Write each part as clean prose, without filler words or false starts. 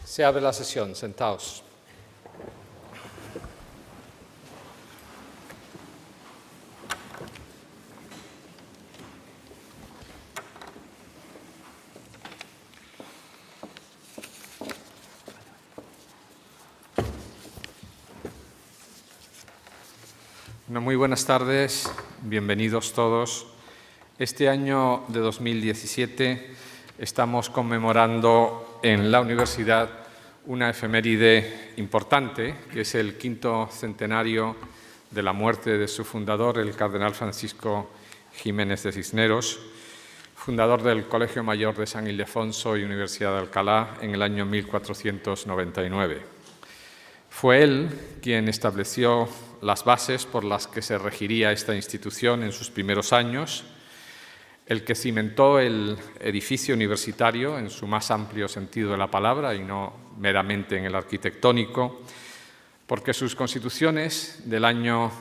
Se abre la sesión. Sentaos. Bueno, muy buenas tardes, bienvenidos todos. Este año de 2017 estamos conmemorando en la universidad una efeméride importante, que es el 5º centenario de la muerte de su fundador, el cardenal Francisco Jiménez de Cisneros, fundador del Colegio Mayor de San Ildefonso y Universidad de Alcalá en el año 1499. Fue él quien estableció las bases por las que se regiría esta institución en sus primeros años, el que cimentó el edificio universitario en su más amplio sentido de la palabra y no meramente en el arquitectónico, porque sus constituciones del año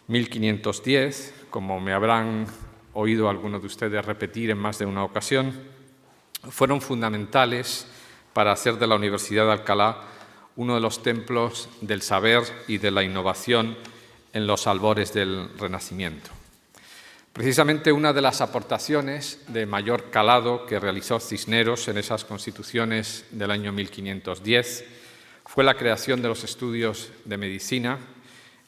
1510, como me habrán oído algunos de ustedes repetir en más de una ocasión, fueron fundamentales para hacer de la Universidad de Alcalá uno de los templos del saber y de la innovación en los albores del Renacimiento. Precisamente una de las aportaciones de mayor calado que realizó Cisneros en esas constituciones del año 1510 fue la creación de los estudios de medicina,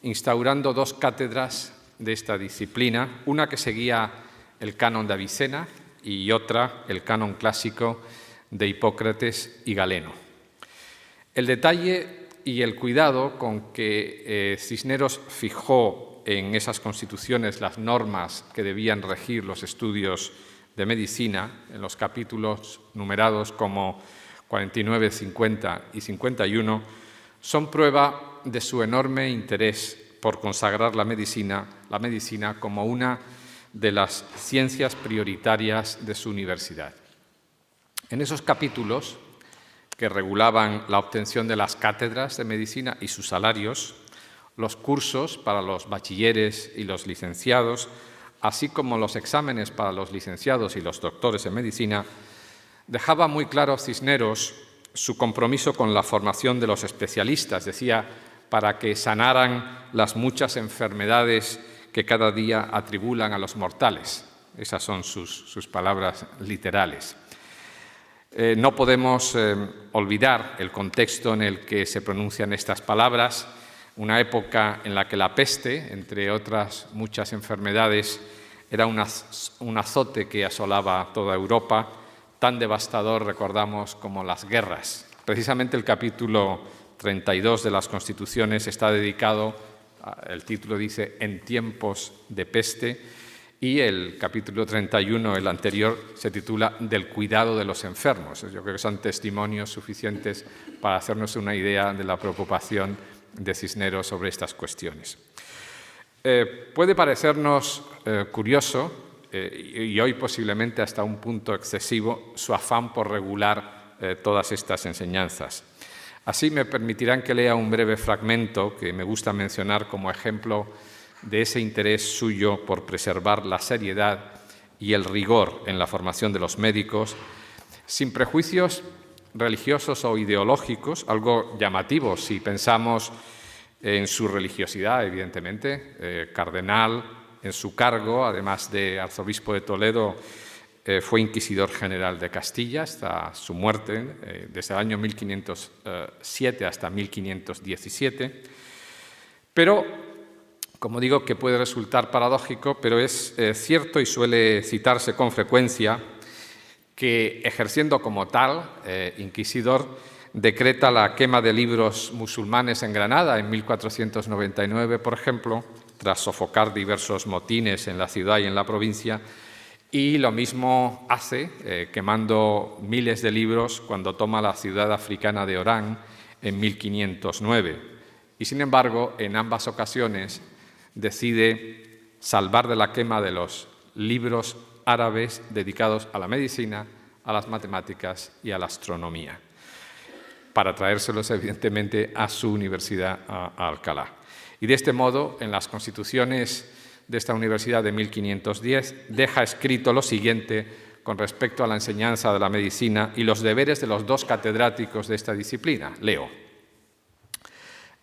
instaurando 2 cátedras de esta disciplina, una que seguía el canon de Avicena y otra el canon clásico de Hipócrates y Galeno. El detalle y el cuidado con que Cisneros fijó en esas constituciones las normas que debían regir los estudios de medicina, en los capítulos numerados como 49, 50 y 51, son prueba de su enorme interés por consagrar la medicina como una de las ciencias prioritarias de su universidad. En esos capítulos, que regulaban la obtención de las cátedras de medicina y sus salarios, los cursos para los bachilleres y los licenciados, así como los exámenes para los licenciados y los doctores en medicina, dejaba muy claro Cisneros su compromiso con la formación de los especialistas, decía, para que sanaran las muchas enfermedades que cada día atribulan a los mortales. Esas son sus palabras literales. No podemos olvidar el contexto en el que se pronuncian estas palabras, una época en la que la peste, entre otras muchas enfermedades, era un azote que asolaba toda Europa, tan devastador, recordamos, como las guerras. Precisamente el capítulo 32 de las Constituciones está dedicado, el título dice, en tiempos de peste, y el capítulo 31, el anterior, se titula Del cuidado de los enfermos. Yo creo que son testimonios suficientes para hacernos una idea de la preocupación de Cisneros sobre estas cuestiones. Puede parecernos curioso, y hoy posiblemente hasta un punto excesivo, su afán por regular todas estas enseñanzas. Así me permitirán que lea un breve fragmento que me gusta mencionar como ejemplo de ese interés suyo por preservar la seriedad y el rigor en la formación de los médicos, sin prejuicios religiosos o ideológicos, algo llamativo si pensamos en su religiosidad, evidentemente, cardenal en su cargo, además de arzobispo de Toledo, fue inquisidor general de Castilla hasta su muerte, desde el año 1507 hasta 1517. Pero, como digo, que puede resultar paradójico, pero es cierto y suele citarse con frecuencia que, ejerciendo como tal, inquisidor, decreta la quema de libros musulmanes en Granada en 1499, por ejemplo, tras sofocar diversos motines en la ciudad y en la provincia, y lo mismo hace quemando miles de libros cuando toma la ciudad africana de Orán en 1509. Y, sin embargo, en ambas ocasiones decide salvar de la quema de los libros árabes dedicados a la medicina, a las matemáticas y a la astronomía, para traérselos, evidentemente, a su universidad, a Alcalá. Y de este modo, en las constituciones de esta universidad de 1510, deja escrito lo siguiente con respecto a la enseñanza de la medicina y los deberes de los dos catedráticos de esta disciplina. Leo: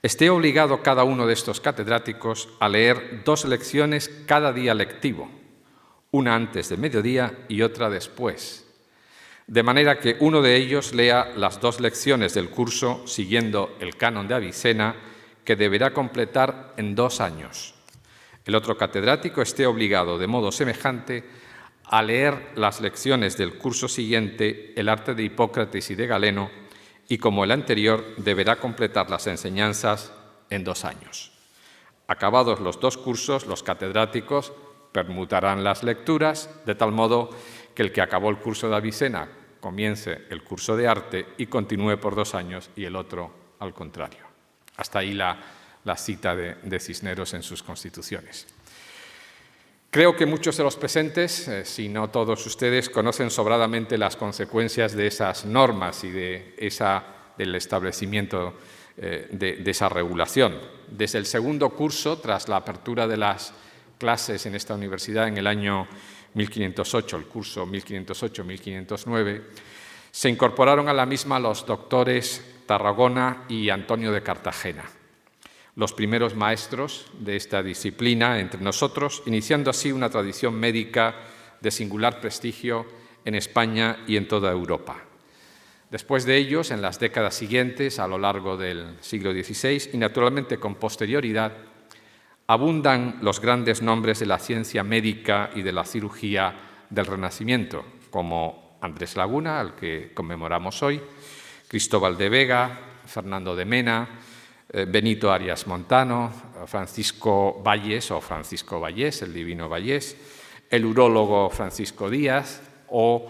esté obligado cada uno de estos catedráticos a leer 2 lecciones cada día lectivo, una antes de mediodía y otra después, de manera que uno de ellos lea las 2 lecciones del curso siguiendo el canon de Avicena, que deberá completar en 2 años. El otro catedrático esté obligado de modo semejante a leer las lecciones del curso siguiente, el arte de Hipócrates y de Galeno, y como el anterior deberá completar las enseñanzas en 2 años. Acabados los 2 cursos, los catedráticos permutarán las lecturas, de tal modo que el que acabó el curso de Avicena comience el curso de arte y continúe por 2 años, y el otro al contrario. Hasta ahí la cita de Cisneros en sus constituciones. Creo que muchos de los presentes, si no todos ustedes, conocen sobradamente las consecuencias de esas normas y del establecimiento de esa regulación. Desde el segundo curso, tras la apertura de las clases en esta universidad en el año 1508, el curso 1508-1509, se incorporaron a la misma los doctores Tarragona y Antonio de Cartagena, los primeros maestros de esta disciplina entre nosotros, iniciando así una tradición médica de singular prestigio en España y en toda Europa. Después de ellos, en las décadas siguientes, a lo largo del siglo XVI, y naturalmente con posterioridad, abundan los grandes nombres de la ciencia médica y de la cirugía del Renacimiento, como Andrés Laguna, al que conmemoramos hoy, Cristóbal de Vega, Fernando de Mena, Benito Arias Montano, Francisco Valles o Francisco Vallés, el divino Vallés, el urólogo Francisco Díaz o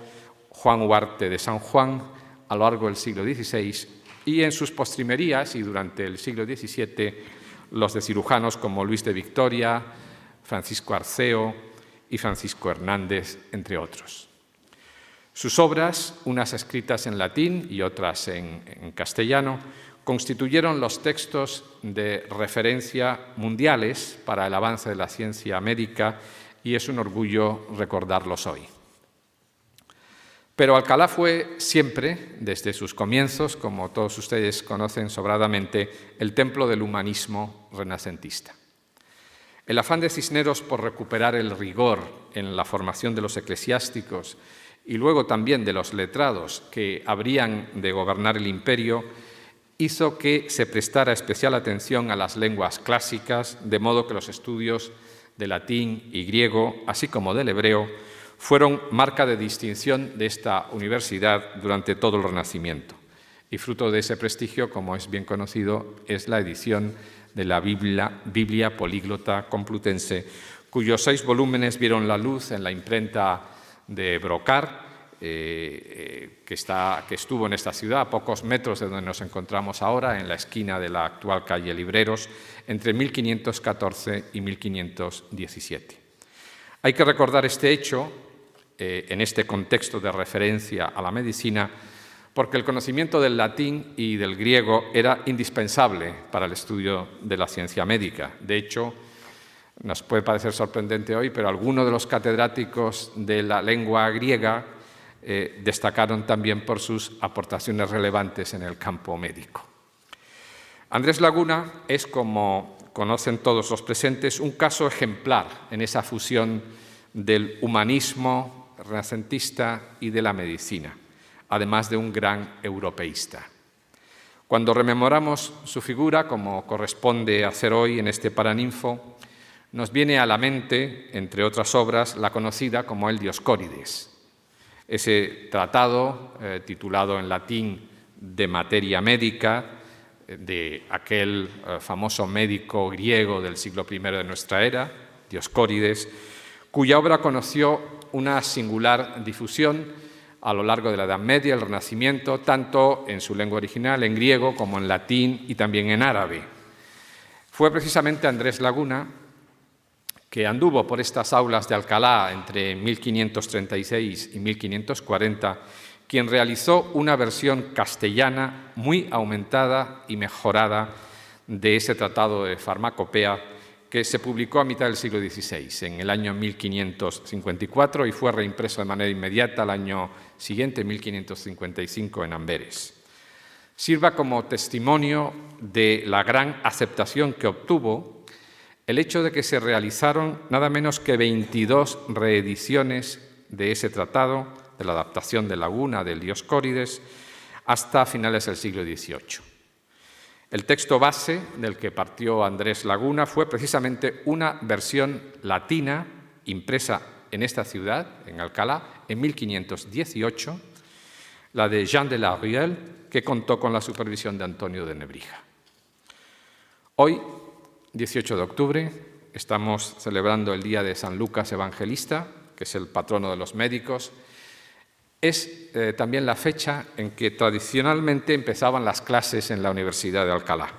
Juan Huarte de San Juan a lo largo del siglo XVI, y en sus postrimerías y durante el siglo XVII los de cirujanos como Luis de Victoria, Francisco Arceo y Francisco Hernández, entre otros. Sus obras, unas escritas en latín y otras en castellano, constituyeron los textos de referencia mundiales para el avance de la ciencia médica, y es un orgullo recordarlos hoy. Pero Alcalá fue siempre, desde sus comienzos, como todos ustedes conocen sobradamente, el templo del humanismo renacentista. El afán de Cisneros por recuperar el rigor en la formación de los eclesiásticos y luego también de los letrados que habrían de gobernar el imperio hizo que se prestara especial atención a las lenguas clásicas, de modo que los estudios de latín y griego, así como del hebreo, fueron marca de distinción de esta universidad durante todo el Renacimiento. Y fruto de ese prestigio, como es bien conocido, es la edición de la Biblia Políglota Complutense, cuyos 6 volúmenes vieron la luz en la imprenta de Brocard, que estuvo en esta ciudad, a pocos metros de donde nos encontramos ahora, en la esquina de la actual calle Libreros, entre 1514 y 1517. Hay que recordar este hecho en este contexto de referencia a la medicina, porque el conocimiento del latín y del griego era indispensable para el estudio de la ciencia médica. De hecho, nos puede parecer sorprendente hoy, pero algunos de los catedráticos de la lengua griega destacaron también por sus aportaciones relevantes en el campo médico. Andrés Laguna es, como conocen todos los presentes, un caso ejemplar en esa fusión del humanismo renacentista y de la medicina, además de un gran europeísta. Cuando rememoramos su figura, como corresponde hacer hoy en este Paraninfo, nos viene a la mente, entre otras obras, la conocida como el Dioscórides, ese tratado titulado en latín De materia médica, de aquel famoso médico griego del siglo I de nuestra era, Dioscórides, cuya obra conoció una singular difusión a lo largo de la Edad Media, el Renacimiento, tanto en su lengua original, en griego, como en latín y también en árabe. Fue precisamente Andrés Laguna, que anduvo por estas aulas de Alcalá entre 1536 y 1540, quien realizó una versión castellana muy aumentada y mejorada de ese tratado de farmacopea que se publicó a mitad del siglo XVI, en el año 1554, y fue reimpreso de manera inmediata al año siguiente, 1555, en Amberes. Sirva como testimonio de la gran aceptación que obtuvo el hecho de que se realizaron nada menos que 22 reediciones de ese tratado, de la adaptación de Laguna del Dioscórides, hasta finales del siglo XVIII. El texto base del que partió Andrés Laguna fue precisamente una versión latina impresa en esta ciudad, en Alcalá, en 1518, la de Jean de la Ruelle, que contó con la supervisión de Antonio de Nebrija. Hoy, 18 de octubre, estamos celebrando el día de San Lucas Evangelista, que es el patrono de los médicos. Es también la fecha en que tradicionalmente empezaban las clases en la Universidad de Alcalá.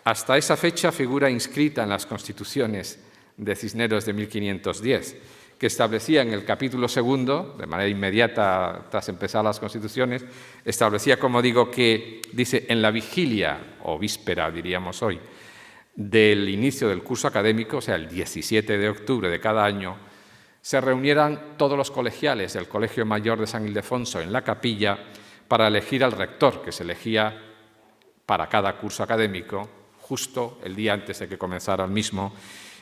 Hasta esa fecha figura inscrita en las Constituciones de Cisneros de 1510, que establecía en el capítulo 2, de manera inmediata tras empezar las Constituciones, establecía, como digo, que dice en la vigilia, o víspera diríamos hoy, del inicio del curso académico, o sea, el 17 de octubre de cada año, se reunieran todos los colegiales del Colegio Mayor de San Ildefonso en la capilla para elegir al rector, que se elegía para cada curso académico, justo el día antes de que comenzara el mismo,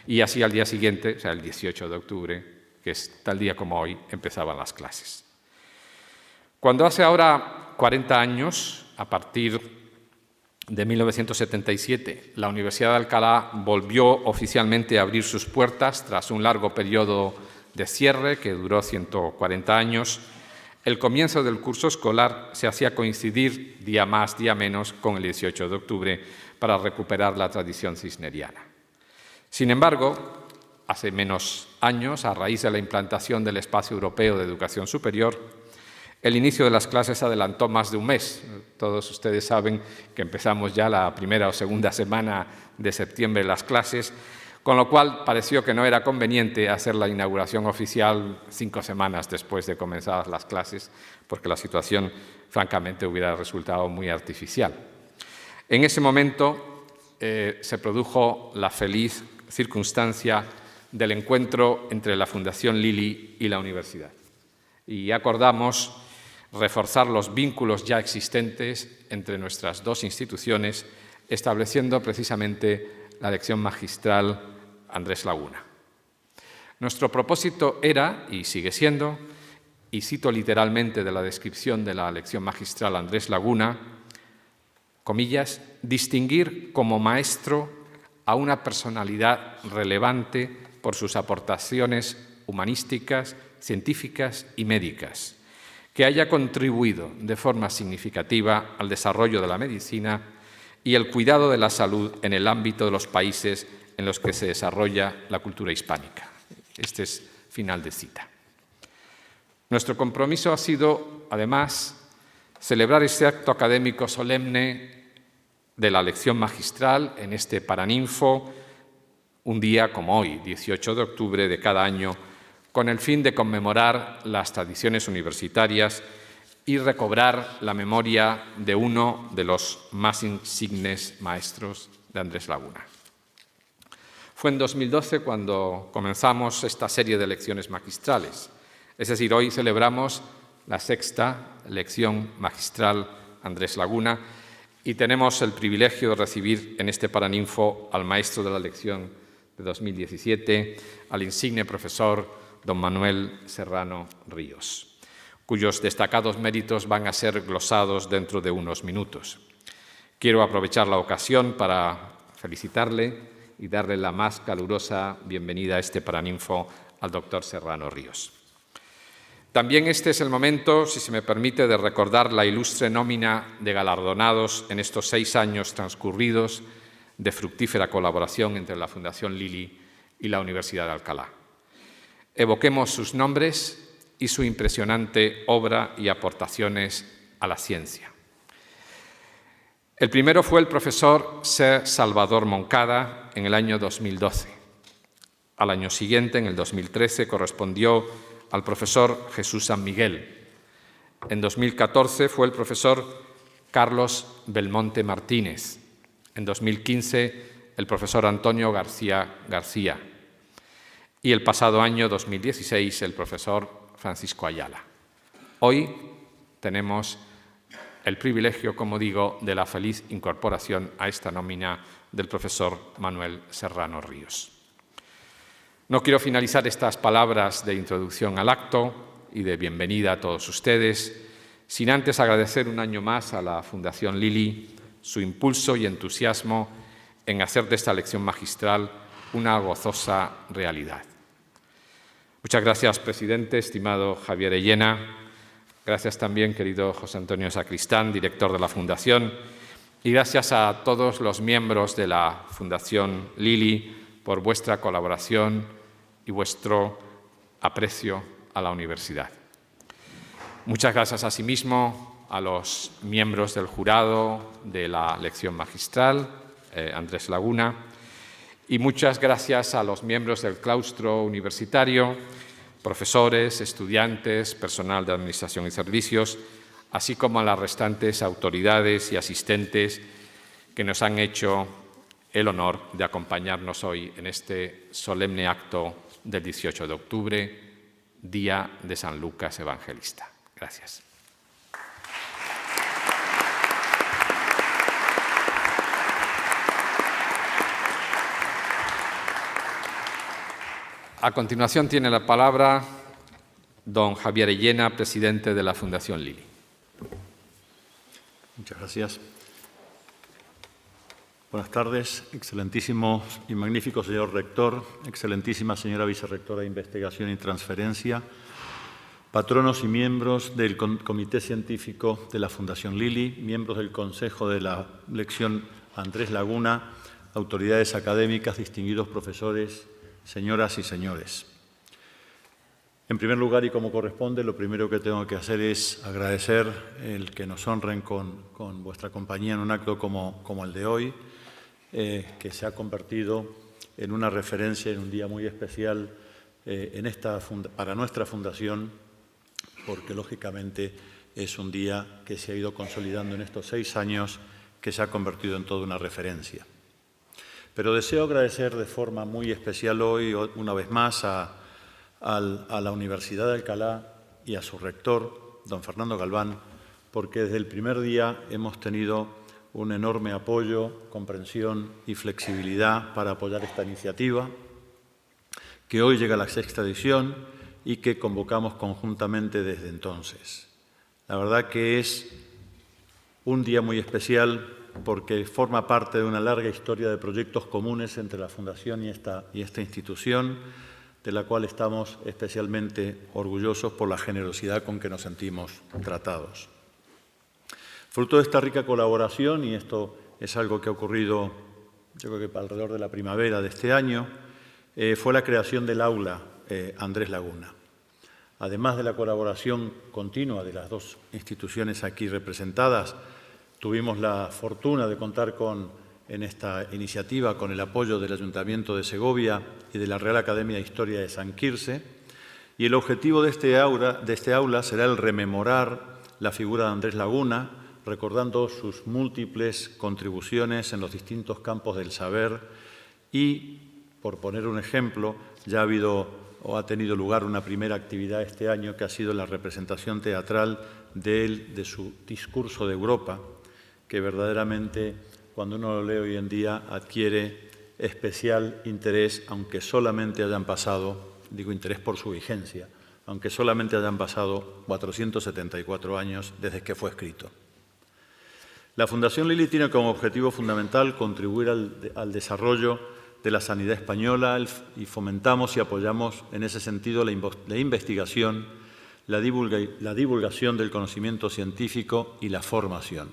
y así al día siguiente, o sea, el 18 de octubre, que es tal día como hoy, empezaban las clases. Cuando hace ahora 40 años, a partir de 1977, la Universidad de Alcalá volvió oficialmente a abrir sus puertas tras un largo periodo de cierre que duró 140 años. El comienzo del curso escolar se hacía coincidir día más, día menos, con el 18 de octubre para recuperar la tradición cisneriana. Sin embargo, hace menos años, a raíz de la implantación del Espacio Europeo de Educación Superior, el inicio de las clases adelantó más de un mes. Todos ustedes saben que empezamos ya la primera o segunda semana de septiembre las clases, con lo cual pareció que no era conveniente hacer la inauguración oficial 5 semanas después de comenzadas las clases, porque la situación, francamente, hubiera resultado muy artificial. En ese momento se produjo la feliz circunstancia del encuentro entre la Fundación Lili y la universidad. Y acordamos reforzar los vínculos ya existentes entre nuestras dos instituciones, estableciendo precisamente la lección magistral Andrés Laguna. Nuestro propósito era, y sigue siendo, y cito literalmente de la descripción de la lección magistral Andrés Laguna, comillas, distinguir como maestro a una personalidad relevante por sus aportaciones humanísticas, científicas y médicas, que haya contribuido de forma significativa al desarrollo de la medicina y el cuidado de la salud en el ámbito de los países en los que se desarrolla la cultura hispánica. Este es final de cita. Nuestro compromiso ha sido, además, celebrar este acto académico solemne de la lección magistral en este Paraninfo, un día como hoy, 18 de octubre de cada año, con el fin de conmemorar las tradiciones universitarias y recobrar la memoria de uno de los más insignes maestros de Andrés Laguna. Fue en 2012 cuando comenzamos esta serie de lecciones magistrales. Es decir, hoy celebramos la sexta lección magistral Andrés Laguna y tenemos el privilegio de recibir en este Paraninfo al maestro de la lección de 2017, al insigne profesor don Manuel Serrano Ríos, cuyos destacados méritos van a ser glosados dentro de unos minutos. Quiero aprovechar la ocasión para felicitarle y darle la más calurosa bienvenida a este Paraninfo al doctor Serrano Ríos. También este es el momento, si se me permite, de recordar la ilustre nómina de galardonados en estos 6 años transcurridos de fructífera colaboración entre la Fundación Lili y la Universidad de Alcalá. Evoquemos sus nombres y su impresionante obra y aportaciones a la ciencia. El primero fue el profesor Sir Salvador Moncada en el año 2012. Al año siguiente, en el 2013, correspondió al profesor Jesús San Miguel. En 2014 fue el profesor Carlos Belmonte Martínez. En 2015, el profesor Antonio García García. Y el pasado año 2016, el profesor Francisco Ayala. Hoy tenemos el privilegio, como digo, de la feliz incorporación a esta nómina del profesor Manuel Serrano Ríos. No quiero finalizar estas palabras de introducción al acto y de bienvenida a todos ustedes sin antes agradecer un año más a la Fundación Lili su impulso y entusiasmo en hacer de esta lección magistral una gozosa realidad. Muchas gracias, presidente, estimado Javier Illena. Gracias también, querido José Antonio Sacristán, director de la Fundación. Y gracias a todos los miembros de la Fundación Lili por vuestra colaboración y vuestro aprecio a la universidad. Muchas gracias asimismo a los miembros del jurado de la lección magistral, Andrés Laguna, y muchas gracias a los miembros del claustro universitario, profesores, estudiantes, personal de Administración y Servicios, así como a las restantes autoridades y asistentes que nos han hecho el honor de acompañarnos hoy en este solemne acto del 18 de octubre, Día de San Lucas Evangelista. Gracias. A continuación tiene la palabra don Javier Illena, presidente de la Fundación Lili. Muchas gracias. Buenas tardes, excelentísimo y magnífico señor rector, excelentísima señora vicerrectora de Investigación y Transferencia, patronos y miembros del Comité Científico de la Fundación Lili, miembros del Consejo de la Lección Andrés Laguna, autoridades académicas, distinguidos profesores, señoras y señores. En primer lugar, y como corresponde, lo primero que tengo que hacer es agradecer el que nos honren con vuestra compañía en un acto como el de hoy, que se ha convertido en una referencia en un día muy especial para nuestra fundación, porque lógicamente es un día que se ha ido consolidando en estos 6 años, que se ha convertido en toda una referencia. Pero deseo agradecer de forma muy especial hoy, una vez más, a la Universidad de Alcalá y a su rector, don Fernando Galván, porque desde el primer día hemos tenido un enorme apoyo, comprensión y flexibilidad para apoyar esta iniciativa, que hoy llega a la 6ª edición y que convocamos conjuntamente desde entonces. La verdad que es un día muy especial porque forma parte de una larga historia de proyectos comunes entre la Fundación y esta institución, de la cual estamos especialmente orgullosos por la generosidad con que nos sentimos tratados. Fruto de esta rica colaboración, y esto es algo que ha ocurrido yo creo que alrededor de la primavera de este año, fue la creación del aula Andrés Laguna. Además de la colaboración continua de las dos instituciones aquí representadas, tuvimos la fortuna de contar en esta iniciativa con el apoyo del Ayuntamiento de Segovia y de la Real Academia de Historia de San Quirze, y el objetivo de este aula será el rememorar la figura de Andrés Laguna, recordando sus múltiples contribuciones en los distintos campos del saber y, por poner un ejemplo, ya ha tenido lugar una primera actividad este año que ha sido la representación teatral de su discurso de Europa, que verdaderamente, cuando uno lo lee hoy en día, adquiere especial interés, aunque solamente hayan pasado, digo interés por su vigencia, aunque solamente hayan pasado 474 años desde que fue escrito. La Fundación Lili tiene como objetivo fundamental contribuir al desarrollo de la sanidad española y fomentamos y apoyamos en ese sentido la investigación, la divulgación del conocimiento científico y la formación.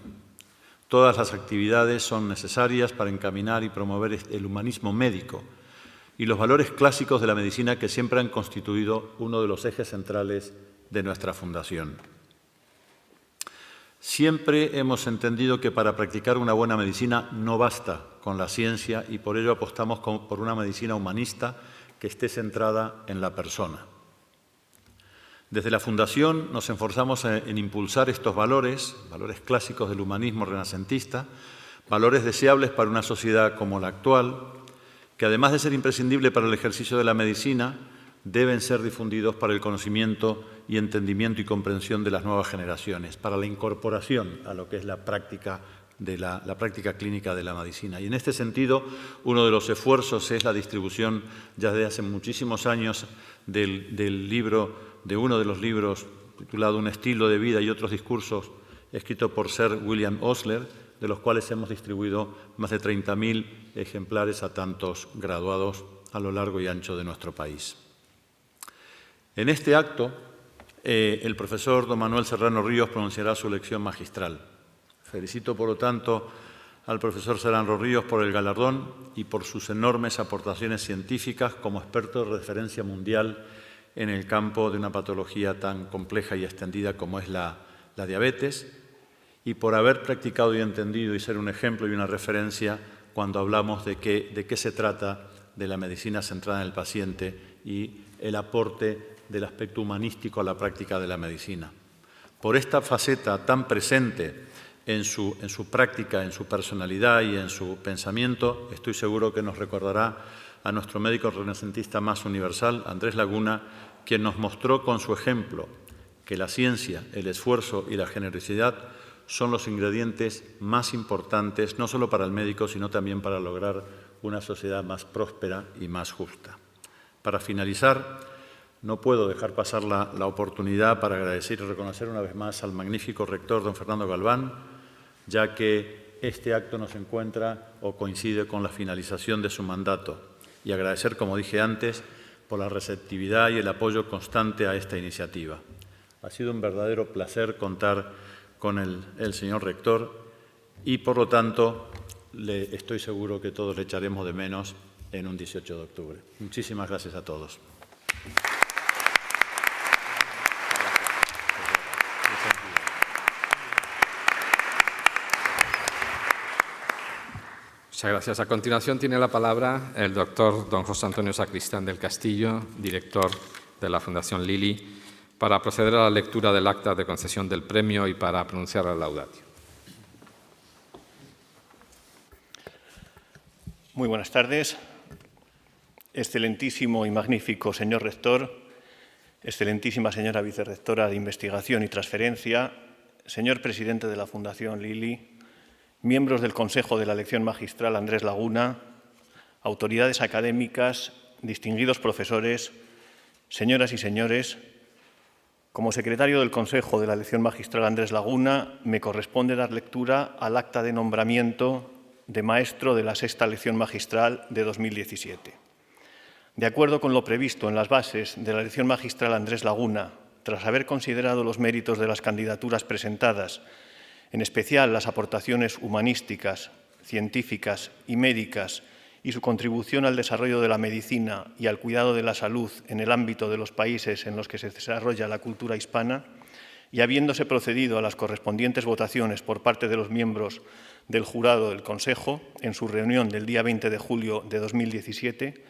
Todas las actividades son necesarias para encaminar y promover el humanismo médico y los valores clásicos de la medicina que siempre han constituido uno de los ejes centrales de nuestra fundación. Siempre hemos entendido que para practicar una buena medicina no basta con la ciencia y por ello apostamos por una medicina humanista que esté centrada en la persona. Desde la Fundación nos esforzamos en impulsar estos valores clásicos del humanismo renacentista, valores deseables para una sociedad como la actual, que además de ser imprescindible para el ejercicio de la medicina, deben ser difundidos para el conocimiento y entendimiento y comprensión de las nuevas generaciones, para la incorporación a lo que es la práctica clínica de la medicina. Y en este sentido, uno de los esfuerzos es la distribución ya desde hace muchísimos años de uno de los libros titulado Un estilo de vida y otros discursos, escrito por Sir William Osler, de los cuales hemos distribuido más de 30.000 ejemplares a tantos graduados a lo largo y ancho de nuestro país. En este acto, el profesor don Manuel Serrano Ríos pronunciará su lección magistral. Felicito, por lo tanto, al profesor Serrano Ríos por el galardón y por sus enormes aportaciones científicas como experto de referencia mundial en el campo de una patología tan compleja y extendida como es la diabetes, y por haber practicado y entendido y ser un ejemplo y una referencia cuando hablamos de qué se trata de la medicina centrada en el paciente y el aporte del aspecto humanístico a la práctica de la medicina. Por esta faceta tan presente en su práctica, en su personalidad y en su pensamiento, estoy seguro que nos recordará a nuestro médico renacentista más universal, Andrés Laguna, quien nos mostró con su ejemplo que la ciencia, el esfuerzo y la generosidad son los ingredientes más importantes, no solo para el médico, sino también para lograr una sociedad más próspera y más justa. Para finalizar, no puedo dejar pasar la oportunidad para agradecer y reconocer una vez más al magnífico rector, don Fernando Galván, ya que este acto nos encuentra o coincide con la finalización de su mandato, y agradecer, como dije antes, por la receptividad y el apoyo constante a esta iniciativa. Ha sido un verdadero placer contar con el señor rector y, por lo tanto, estoy seguro que todos le echaremos de menos en un 18 de octubre. Muchísimas gracias a todos. Muchas gracias. A continuación tiene la palabra el doctor don José Antonio Sacristán del Castillo, director de la Fundación Lili, para proceder a la lectura del acta de concesión del premio y para pronunciar la laudatio. Muy buenas tardes. Excelentísimo y magnífico señor rector, excelentísima señora vicerrectora de Investigación y Transferencia, señor presidente de la Fundación Lili, miembros del Consejo de la Lección Magistral Andrés Laguna, autoridades académicas, distinguidos profesores, señoras y señores, como secretario del Consejo de la Lección Magistral Andrés Laguna, me corresponde dar lectura al acta de nombramiento de maestro de la sexta lección magistral de 2017. De acuerdo con lo previsto en las bases de la lección magistral Andrés Laguna, tras haber considerado los méritos de las candidaturas presentadas, en especial las aportaciones humanísticas, científicas y médicas y su contribución al desarrollo de la medicina y al cuidado de la salud en el ámbito de los países en los que se desarrolla la cultura hispana, y habiéndose procedido a las correspondientes votaciones por parte de los miembros del jurado del Consejo en su reunión del día 20 de julio de 2017,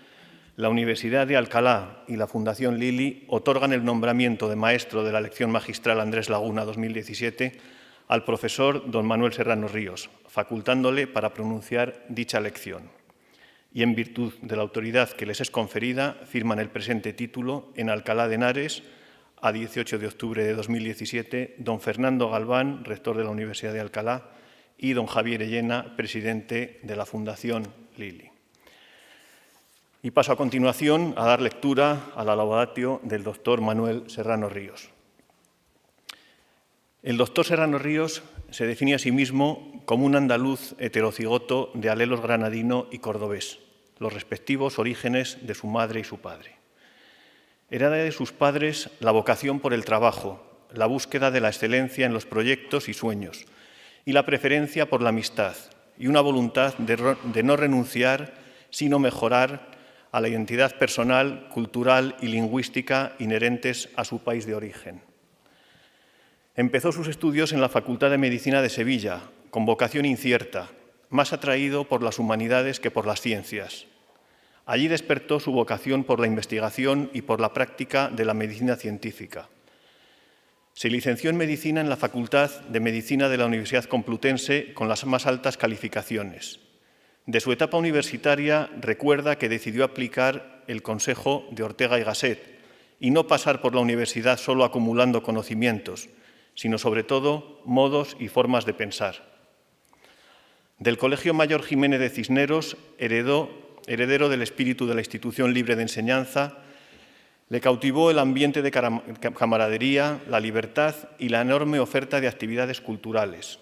la Universidad de Alcalá y la Fundación Lili otorgan el nombramiento de maestro de la lección magistral Andrés Laguna 2017 al profesor don Manuel Serrano Ríos, facultándole para pronunciar dicha lección. Y en virtud de la autoridad que les es conferida, firman el presente título en Alcalá de Henares, a 18 de octubre de 2017, don Fernando Galván, rector de la Universidad de Alcalá, y don Javier Ellena, presidente de la Fundación Lili. Y paso a continuación a dar lectura a la laudatio del doctor Manuel Serrano Ríos. El doctor Serrano Ríos se define a sí mismo como un andaluz heterocigoto de alelos granadino y cordobés, los respectivos orígenes de su madre y su padre. Hereda de sus padres la vocación por el trabajo, la búsqueda de la excelencia en los proyectos y sueños, y la preferencia por la amistad, y una voluntad de no renunciar, sino mejorar a la identidad personal, cultural y lingüística inherentes a su país de origen. Empezó sus estudios en la Facultad de Medicina de Sevilla, con vocación incierta, más atraído por las humanidades que por las ciencias. Allí despertó su vocación por la investigación y por la práctica de la medicina científica. Se licenció en Medicina en la Facultad de Medicina de la Universidad Complutense con las más altas calificaciones. De su etapa universitaria recuerda que decidió aplicar el consejo de Ortega y Gasset y no pasar por la universidad solo acumulando conocimientos, sino sobre todo modos y formas de pensar. Del Colegio Mayor Jiménez de Cisneros, heredero del espíritu de la institución libre de enseñanza, le cautivó el ambiente de camaradería, la libertad y la enorme oferta de actividades culturales.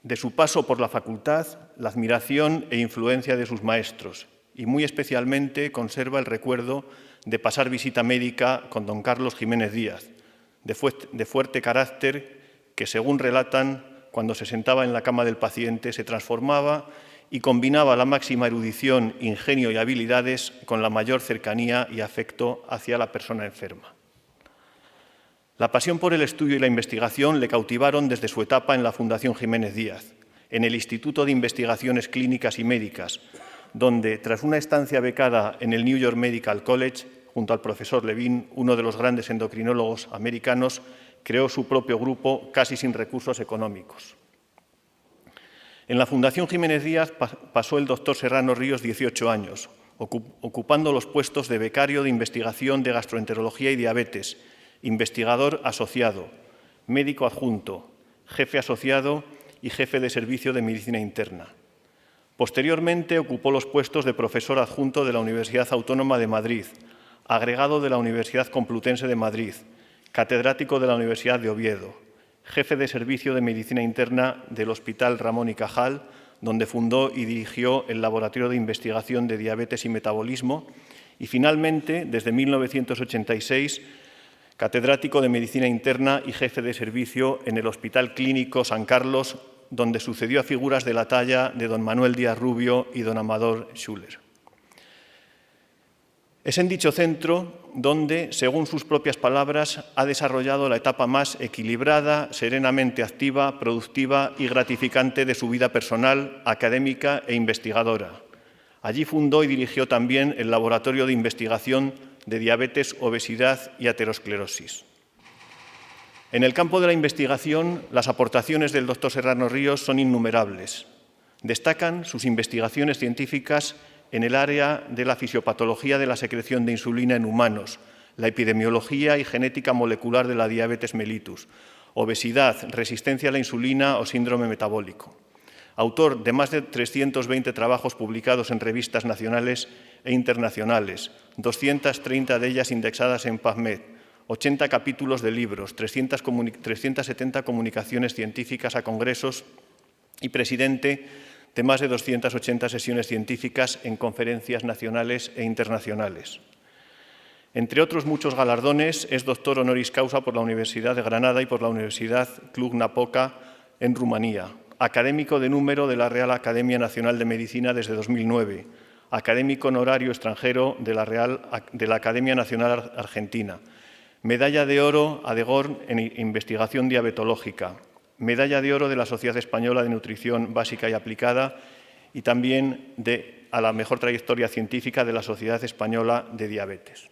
De su paso por la facultad, la admiración e influencia de sus maestros, y muy especialmente conserva el recuerdo de pasar visita médica con don Carlos Jiménez Díaz, de fuerte carácter que, según relatan, cuando se sentaba en la cama del paciente se transformaba y combinaba la máxima erudición, ingenio y habilidades con la mayor cercanía y afecto hacia la persona enferma. La pasión por el estudio y la investigación le cautivaron desde su etapa en la Fundación Jiménez Díaz, en el Instituto de Investigaciones Clínicas y Médicas, donde, tras una estancia becada en el New York Medical College, junto al profesor Levine, uno de los grandes endocrinólogos americanos, creó su propio grupo casi sin recursos económicos. En la Fundación Jiménez Díaz pasó el doctor Serrano Ríos 18 años, ocupando los puestos de becario de investigación de gastroenterología y diabetes, investigador asociado, médico adjunto, jefe asociado y jefe de servicio de medicina interna. Posteriormente ocupó los puestos de profesor adjunto de la Universidad Autónoma de Madrid, agregado de la Universidad Complutense de Madrid, catedrático de la Universidad de Oviedo, jefe de servicio de medicina interna del Hospital Ramón y Cajal, donde fundó y dirigió el Laboratorio de Investigación de Diabetes y Metabolismo, y finalmente, desde 1986, catedrático de medicina interna y jefe de servicio en el Hospital Clínico San Carlos, donde sucedió a figuras de la talla de don Manuel Díaz Rubio y don Amador Schuller. Es en dicho centro donde, según sus propias palabras, ha desarrollado la etapa más equilibrada, serenamente activa, productiva y gratificante de su vida personal, académica e investigadora. Allí fundó y dirigió también el Laboratorio de Investigación de Diabetes, Obesidad y Aterosclerosis. En el campo de la investigación, las aportaciones del doctor Serrano Ríos son innumerables. Destacan sus investigaciones científicas en el área de la fisiopatología de la secreción de insulina en humanos, la epidemiología y genética molecular de la diabetes mellitus, obesidad, resistencia a la insulina o síndrome metabólico. Autor de más de 320 trabajos publicados en revistas nacionales e internacionales, 230 de ellas indexadas en PubMed, 80 capítulos de libros, 370 comunicaciones científicas a congresos y presidente de más de 280 sesiones científicas en conferencias nacionales e internacionales. Entre otros muchos galardones, es doctor honoris causa por la Universidad de Granada y por la Universidad Cluj-Napoca en Rumanía. académico de número de la Real Academia Nacional de Medicina desde 2009, académico honorario extranjero de la Academia Nacional Argentina, medalla de oro Adegorn en investigación diabetológica, medalla de oro de la Sociedad Española de Nutrición Básica y Aplicada y también a la mejor trayectoria científica de la Sociedad Española de Diabetes.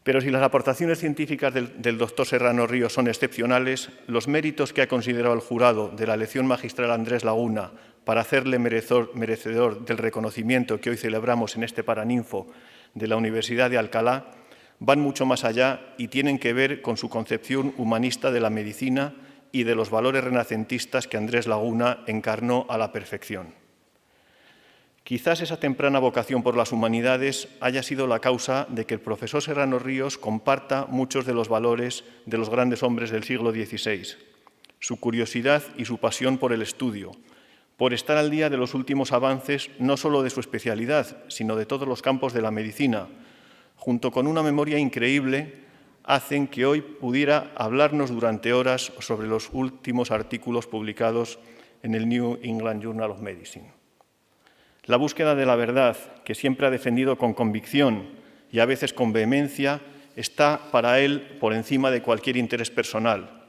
Pero si las aportaciones científicas del doctor Serrano Ríos son excepcionales, los méritos que ha considerado el jurado de la lección magistral Andrés Laguna para hacerle merecedor del reconocimiento que hoy celebramos en este Paraninfo de la Universidad de Alcalá van mucho más allá y tienen que ver con su concepción humanista de la medicina y de los valores renacentistas que Andrés Laguna encarnó a la perfección. Quizás esa temprana vocación por las humanidades haya sido la causa de que el profesor Serrano Ríos comparta muchos de los valores de los grandes hombres del siglo XVI, su curiosidad y su pasión por el estudio, por estar al día de los últimos avances no solo de su especialidad, sino de todos los campos de la medicina, junto con una memoria increíble, hacen que hoy pudiera hablarnos durante horas sobre los últimos artículos publicados en el New England Journal of Medicine. La búsqueda de la verdad, que siempre ha defendido con convicción y a veces con vehemencia, está para él por encima de cualquier interés personal.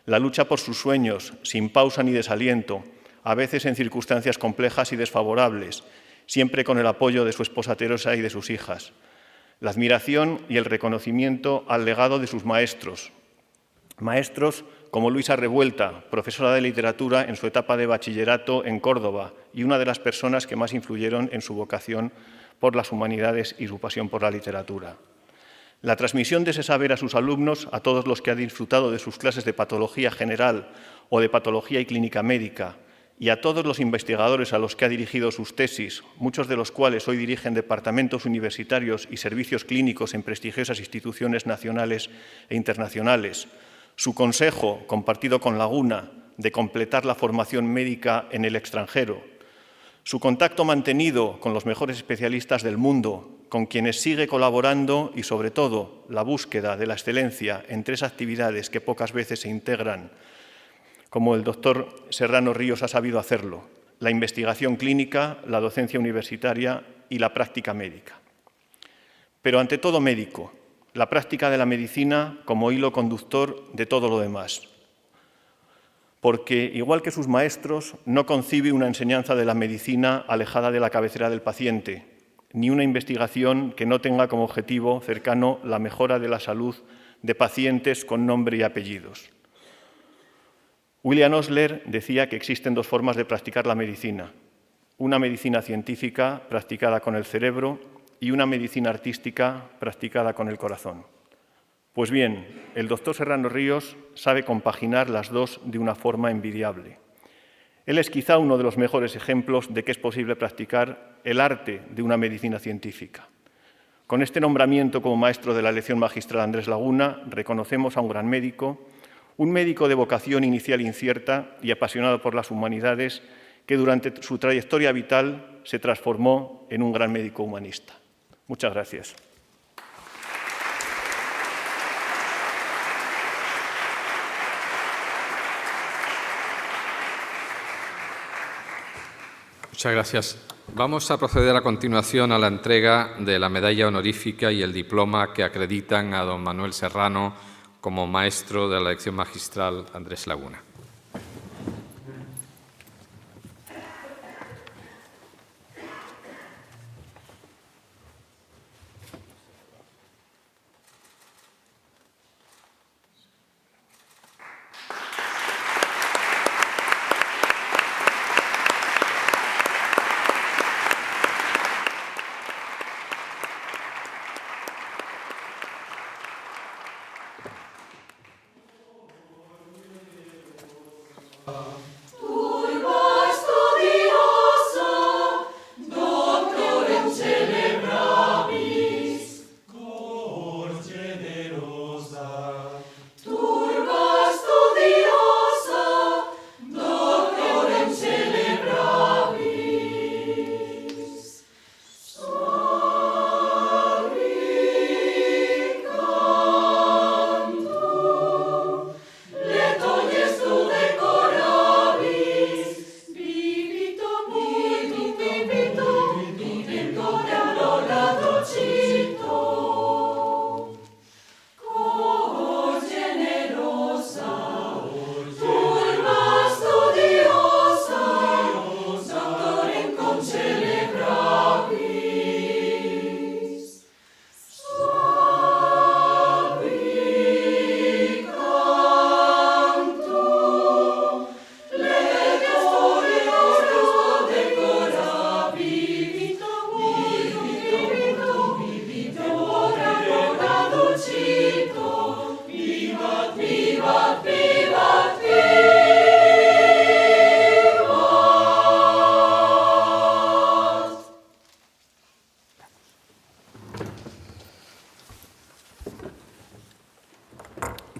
La lucha por sus sueños, sin pausa ni desaliento, a veces en circunstancias complejas y desfavorables, siempre con el apoyo de su esposa Teresa y de sus hijas. La admiración y el reconocimiento al legado de sus maestros. Maestros como Luisa Revuelta, profesora de literatura en su etapa de bachillerato en Córdoba y una de las personas que más influyeron en su vocación por las humanidades y su pasión por la literatura. La transmisión de ese saber a sus alumnos, a todos los que han disfrutado de sus clases de patología general o de patología y clínica médica, y a todos los investigadores a los que ha dirigido sus tesis, muchos de los cuales hoy dirigen departamentos universitarios y servicios clínicos en prestigiosas instituciones nacionales e internacionales, su consejo, compartido con Laguna, de completar la formación médica en el extranjero, su contacto mantenido con los mejores especialistas del mundo, con quienes sigue colaborando y, sobre todo, la búsqueda de la excelencia en tres actividades que pocas veces se integran, como el doctor Serrano Ríos ha sabido hacerlo: la investigación clínica, la docencia universitaria y la práctica médica. Pero ante todo médico, la práctica de la medicina como hilo conductor de todo lo demás. Porque, igual que sus maestros, no concibe una enseñanza de la medicina alejada de la cabecera del paciente, ni una investigación que no tenga como objetivo cercano la mejora de la salud de pacientes con nombre y apellidos. William Osler decía que existen dos formas de practicar la medicina: una medicina científica practicada con el cerebro y una medicina artística practicada con el corazón. Pues bien, el doctor Serrano Ríos sabe compaginar las dos de una forma envidiable. Él es quizá uno de los mejores ejemplos de que es posible practicar el arte de una medicina científica. Con este nombramiento como maestro de la lección magistral Andrés Laguna, reconocemos a un gran médico, un médico de vocación inicial incierta y apasionado por las humanidades, que durante su trayectoria vital se transformó en un gran médico humanista. Muchas gracias. Muchas gracias. Vamos a proceder a continuación a la entrega de la medalla honorífica y el diploma que acreditan a don Manuel Serrano como maestro de la lección magistral Andrés Laguna. Decora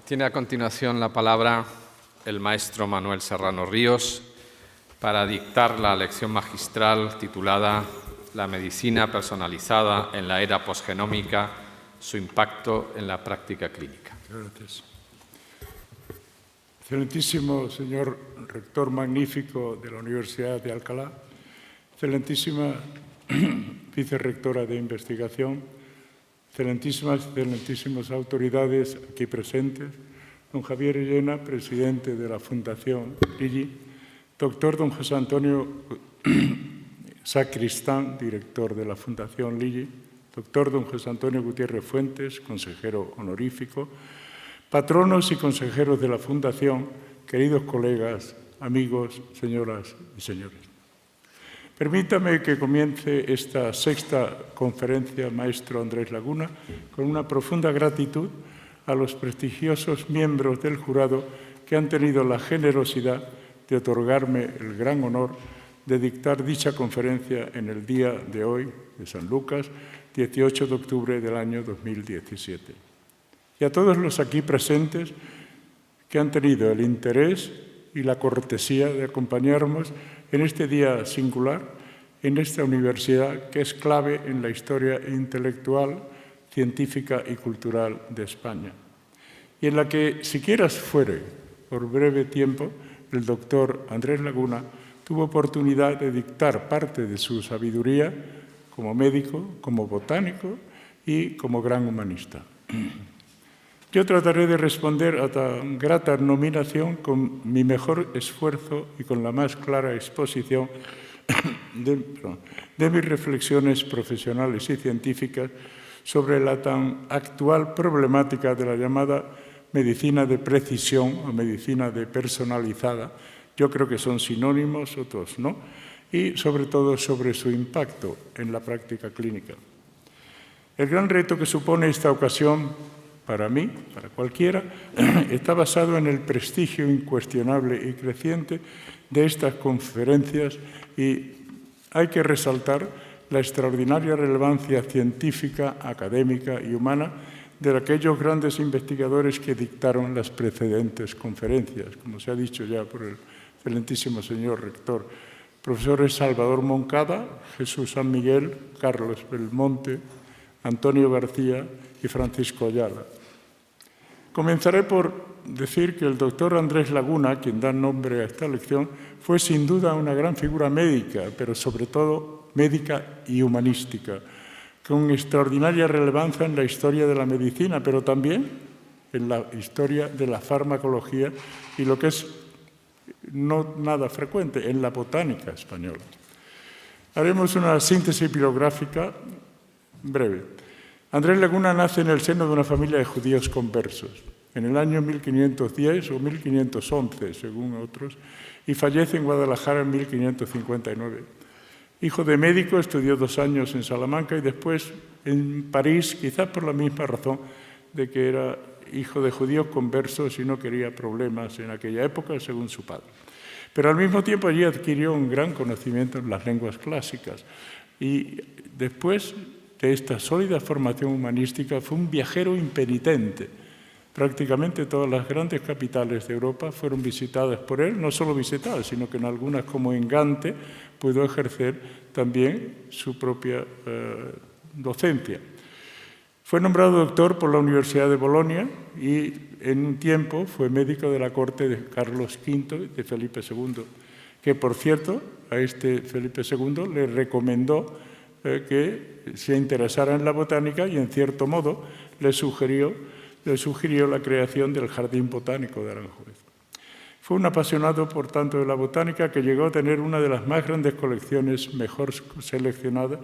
Tiene a continuación la palabra el maestro Manuel Serrano Ríos para dictar la lección magistral titulada La medicina personalizada en la era posgenómica, su impacto en la práctica clínica. Gracias. Excelentísimo señor rector magnífico de la Universidad de Alcalá, excelentísima vicerrectora de investigación, excelentísimas autoridades aquí presentes, don Javier Llena, presidente de la Fundación Lilly, doctor don José Antonio Sacristán, director de la Fundación Lilly, doctor don José Antonio Gutiérrez Fuentes, consejero honorífico, patronos y consejeros de la Fundación, queridos colegas, amigos, señoras y señores. Permítame que comience esta sexta conferencia, maestro Andrés Laguna, con una profunda gratitud a los prestigiosos miembros del jurado que han tenido la generosidad de otorgarme el gran honor de dictar dicha conferencia en el día de hoy, de San Lucas, 18 de octubre del año 2017. Y a todos los aquí presentes que han tenido el interés y la cortesía de acompañarnos en este día singular, en esta universidad que es clave en la historia intelectual, científica y cultural de España, y en la que, siquiera fuere por breve tiempo, el doctor Andrés Laguna tuvo oportunidad de dictar parte de su sabiduría como médico, como botánico y como gran humanista. Yo trataré de responder a tan grata nominación con mi mejor esfuerzo y con la más clara exposición de mis reflexiones profesionales y científicas sobre la tan actual problemática de la llamada medicina de precisión o medicina de personalizada. Yo creo que son sinónimos, otros no, y sobre todo sobre su impacto en la práctica clínica. El gran reto que supone esta ocasión para mí, para cualquiera, está basado en el prestigio incuestionable y creciente de estas conferencias y hay que resaltar la extraordinaria relevancia científica, académica y humana de aquellos grandes investigadores que dictaron las precedentes conferencias, como se ha dicho ya por el excelentísimo señor rector, profesores Salvador Moncada, Jesús San Miguel, Carlos Belmonte, Antonio García y Francisco Ayala. Comenzaré por decir que el doctor Andrés Laguna, quien da nombre a esta lección, fue sin duda una gran figura médica, pero sobre todo médica y humanística, con extraordinaria relevancia en la historia de la medicina, pero también en la historia de la farmacología y lo que es no nada frecuente, en la botánica española. Haremos una síntesis bibliográfica breve. Andrés Laguna nace en el seno de una familia de judíos conversos, en el año 1510 o 1511, según otros, y fallece en Guadalajara en 1559. Hijo de médico, estudió 2 años en Salamanca y después en París, quizás por la misma razón de que era hijo de judíos conversos y no quería problemas en aquella época, según su padre. Pero al mismo tiempo allí adquirió un gran conocimiento en las lenguas clásicas y después de esta sólida formación humanística fue un viajero impenitente. Prácticamente todas las grandes capitales de Europa fueron visitadas por él, no solo visitadas, sino que en algunas, como en Gante, pudo ejercer también su propia docencia. Fue nombrado doctor por la Universidad de Bolonia y en un tiempo fue médico de la corte de Carlos V y de Felipe II, que, por cierto, a este Felipe II le recomendó que se interesara en la botánica y, en cierto modo, le sugirió la creación del Jardín Botánico de Aranjuez. Fue un apasionado, por tanto, de la botánica que llegó a tener una de las más grandes colecciones mejor seleccionadas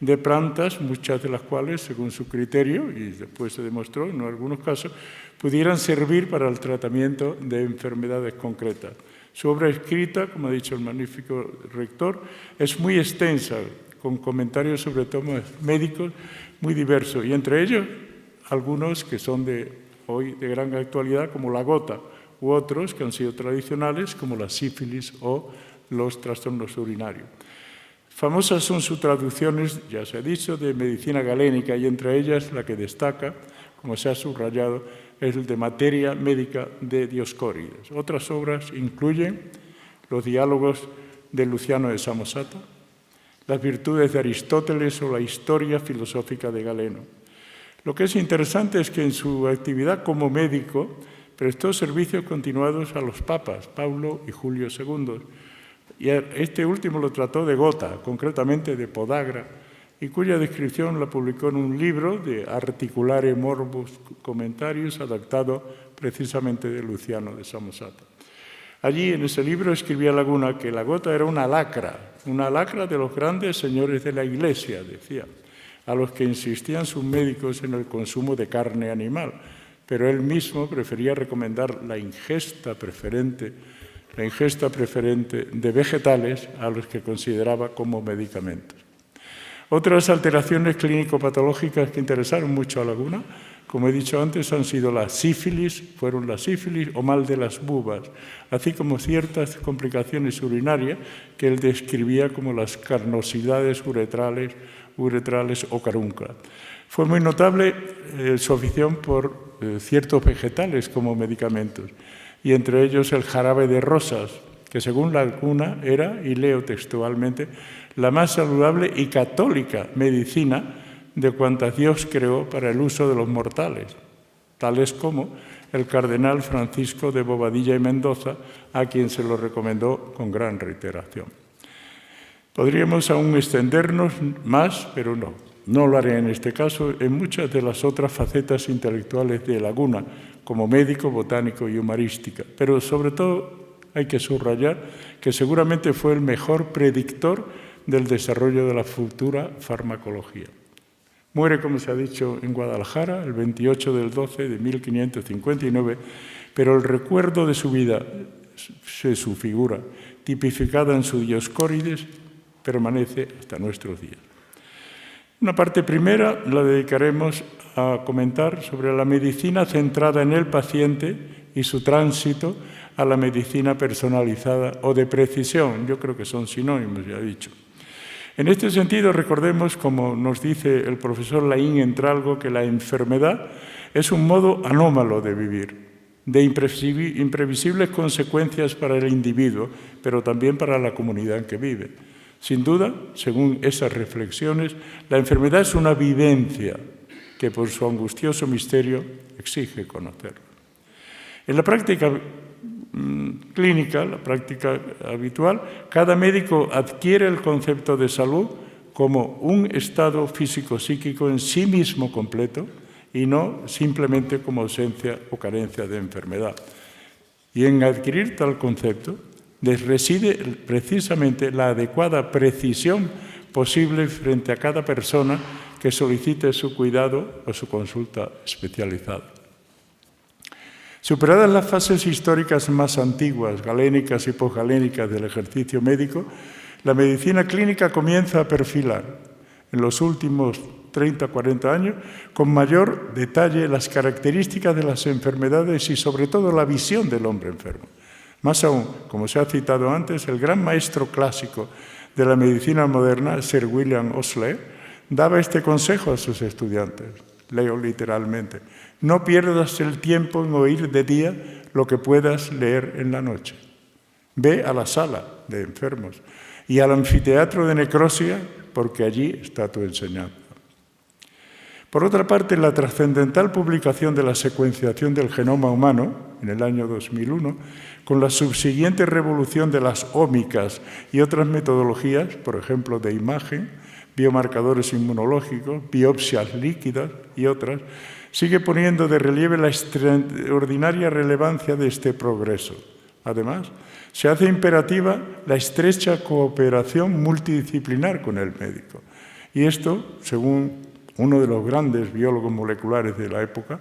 de plantas, muchas de las cuales, según su criterio, y después se demostró en algunos casos, pudieran servir para el tratamiento de enfermedades concretas. Su obra escrita, como ha dicho el magnífico rector, es muy extensa, con comentarios sobre temas médicos muy diversos, y entre ellos algunos que son de hoy de gran actualidad, como la gota, u otros que han sido tradicionales, como la sífilis o los trastornos urinarios. Famosas son sus traducciones, ya se ha dicho, de medicina galénica, y entre ellas la que destaca, como se ha subrayado, el de Materia Médica de Dioscórides. Otras obras incluyen los diálogos de Luciano de Samosata, las virtudes de Aristóteles o la historia filosófica de Galeno. Lo que es interesante es que en su actividad como médico prestó servicios continuados a los papas, Pablo y Julio II, y este último lo trató de gota, concretamente de podagra, y cuya descripción la publicó en un libro de Articulare Morbus Commentarius, adaptado precisamente de Luciano de Samosata. Allí, en ese libro, escribía Laguna que la gota era una lacra de los grandes señores de la Iglesia, decía, a los que insistían sus médicos en el consumo de carne animal, pero él mismo prefería recomendar la ingesta preferente de vegetales a los que consideraba como medicamentos. Otras alteraciones clínico-patológicas que interesaron mucho a Laguna, como he dicho antes, han sido fueron la sífilis o mal de las bubas, así como ciertas complicaciones urinarias que él describía como las carnosidades uretrales o caruncas. Fue muy notable su afición por ciertos vegetales como medicamentos, y entre ellos el jarabe de rosas, que según Laguna era, y leo textualmente, la más saludable y católica medicina de cuantas Dios creó para el uso de los mortales, tales como el cardenal Francisco de Bobadilla y Mendoza, a quien se lo recomendó con gran reiteración. Podríamos aún extendernos más, pero no lo haré en este caso, en muchas de las otras facetas intelectuales de Laguna, como médico, botánico y humorística, pero sobre todo hay que subrayar que seguramente fue el mejor predictor del desarrollo de la futura farmacología. Muere, como se ha dicho, en Guadalajara el 28 del 12 de 1559, pero el recuerdo de su vida, de su figura, tipificada en su Dioscórides, permanece hasta nuestros días. Una parte primera la dedicaremos a comentar sobre la medicina centrada en el paciente y su tránsito a la medicina personalizada o de precisión. Yo creo que son sinónimos, ya he dicho. En este sentido, recordemos, como nos dice el profesor Laín Entralgo, que la enfermedad es un modo anómalo de vivir, de imprevisibles consecuencias para el individuo, pero también para la comunidad en que vive. Sin duda, según esas reflexiones, la enfermedad es una vivencia que por su angustioso misterio exige conocerla. En la práctica clínica, la práctica habitual, cada médico adquiere el concepto de salud como un estado físico-psíquico en sí mismo completo y no simplemente como ausencia o carencia de enfermedad. Y en adquirir tal concepto reside precisamente la adecuada precisión posible frente a cada persona que solicite su cuidado o su consulta especializada. Superadas las fases históricas más antiguas, galénicas y posgalénicas del ejercicio médico, la medicina clínica comienza a perfilar en los últimos 30-40 años con mayor detalle las características de las enfermedades y sobre todo la visión del hombre enfermo. Más aún, como se ha citado antes, el gran maestro clásico de la medicina moderna, Sir William Osler, daba este consejo a sus estudiantes. Leo literalmente: no pierdas el tiempo en oír de día lo que puedas leer en la noche. Ve a la sala de enfermos y al anfiteatro de necrosia, porque allí está tu enseñanza. Por otra parte, la trascendental publicación de la secuenciación del genoma humano, en el año 2001, con la subsiguiente revolución de las ómicas y otras metodologías, por ejemplo, de imagen, biomarcadores inmunológicos, biopsias líquidas y otras, sigue poniendo de relieve la extraordinaria relevancia de este progreso. Además, se hace imperativa la estrecha cooperación multidisciplinar con el médico. Y esto, según uno de los grandes biólogos moleculares de la época,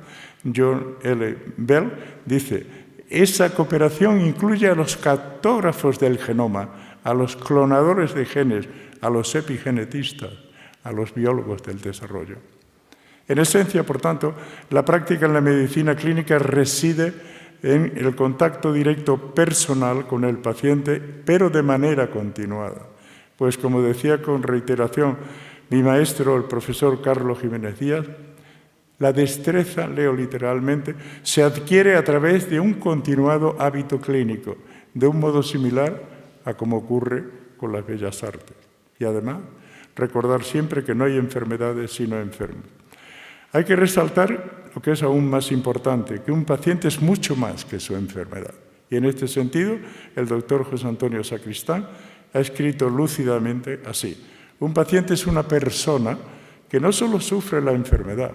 John L. Bell, dice: esa cooperación incluye a los cartógrafos del genoma, a los clonadores de genes, a los epigenetistas, a los biólogos del desarrollo. En esencia, por tanto, la práctica en la medicina clínica reside en el contacto directo personal con el paciente, pero de manera continuada. Pues, como decía con reiteración mi maestro, el profesor Carlos Jiménez Díaz, La destreza, leo literalmente, se adquiere a través de un continuado hábito clínico, de un modo similar a como ocurre con las bellas artes. Y además, recordar siempre que no hay enfermedades sino enfermos. Hay que resaltar lo que es aún más importante, que un paciente es mucho más que su enfermedad. Y en este sentido, el doctor José Antonio Sacristán ha escrito lúcidamente así: un paciente es una persona que no solo sufre la enfermedad,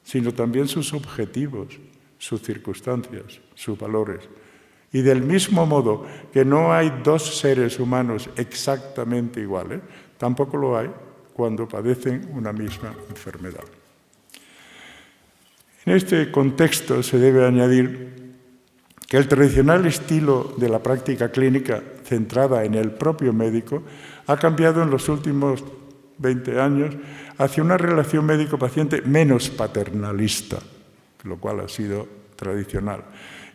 sino también sus objetivos, sus circunstancias, sus valores. Y del mismo modo que no hay dos seres humanos exactamente iguales, tampoco lo hay cuando padecen una misma enfermedad. En este contexto se debe añadir que el tradicional estilo de la práctica clínica centrada en el propio médico ha cambiado en los últimos 20 años hacia una relación médico-paciente menos paternalista, lo cual ha sido tradicional.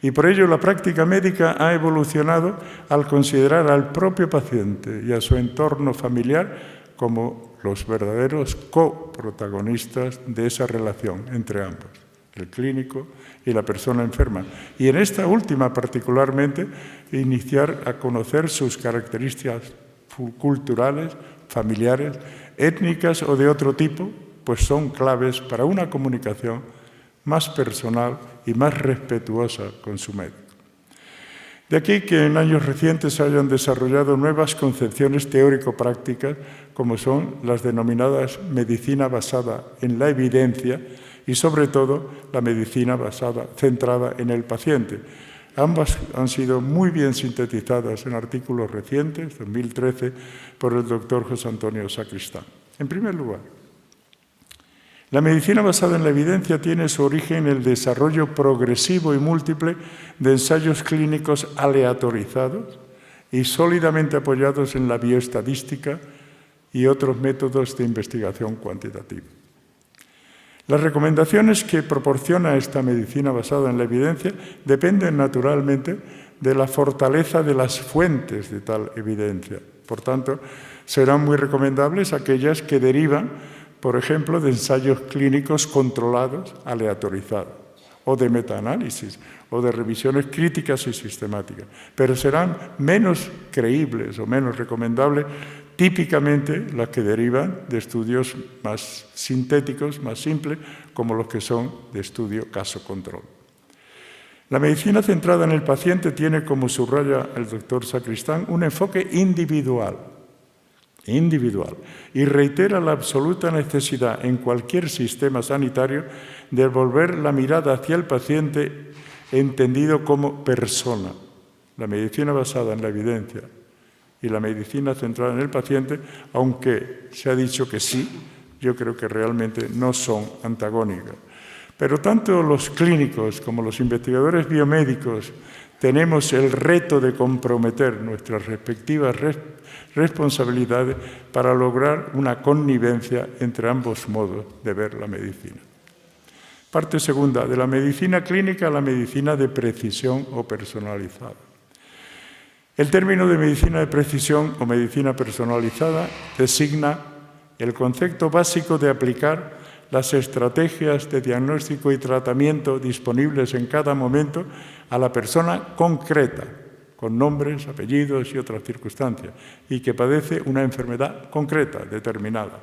Y por ello la práctica médica ha evolucionado al considerar al propio paciente y a su entorno familiar como los verdaderos coprotagonistas de esa relación entre ambos, el clínico y la persona enferma. Y en esta última particularmente, iniciar a conocer sus características culturales, familiares, étnicas o de otro tipo, pues son claves para una comunicación más personal y más respetuosa con su médico. De aquí que en años recientes se hayan desarrollado nuevas concepciones teórico-prácticas, como son las denominadas medicina basada en la evidencia y, sobre todo, la medicina centrada en el paciente. Ambas han sido muy bien sintetizadas en artículos recientes, 2013, por el doctor José Antonio Sacristán. En primer lugar, la medicina basada en la evidencia tiene su origen en el desarrollo progresivo y múltiple de ensayos clínicos aleatorizados y sólidamente apoyados en la bioestadística y otros métodos de investigación cuantitativa. Las recomendaciones que proporciona esta medicina basada en la evidencia dependen naturalmente de la fortaleza de las fuentes de tal evidencia. Por tanto, serán muy recomendables aquellas que derivan, por ejemplo, de ensayos clínicos controlados, aleatorizados, o de metaanálisis, o de revisiones críticas y sistemáticas. Pero serán menos creíbles o menos recomendables típicamente las que derivan de estudios más sintéticos, más simples, como los que son de estudio caso-control. La medicina centrada en el paciente tiene, como subraya el doctor Sacristán, un enfoque individual, y reitera la absoluta necesidad en cualquier sistema sanitario de volver la mirada hacia el paciente entendido como persona. La medicina basada en la evidencia y la medicina centrada en el paciente, aunque se ha dicho que sí, yo creo que realmente no son antagónicas. Pero tanto los clínicos como los investigadores biomédicos tenemos el reto de comprometer nuestras respectivas responsabilidades para lograr una connivencia entre ambos modos de ver la medicina. Parte segunda, de la medicina clínica a la medicina de precisión o personalizada. El término de medicina de precisión o medicina personalizada designa el concepto básico de aplicar las estrategias de diagnóstico y tratamiento disponibles en cada momento a la persona concreta, con nombres, apellidos y otras circunstancias, y que padece una enfermedad concreta, determinada.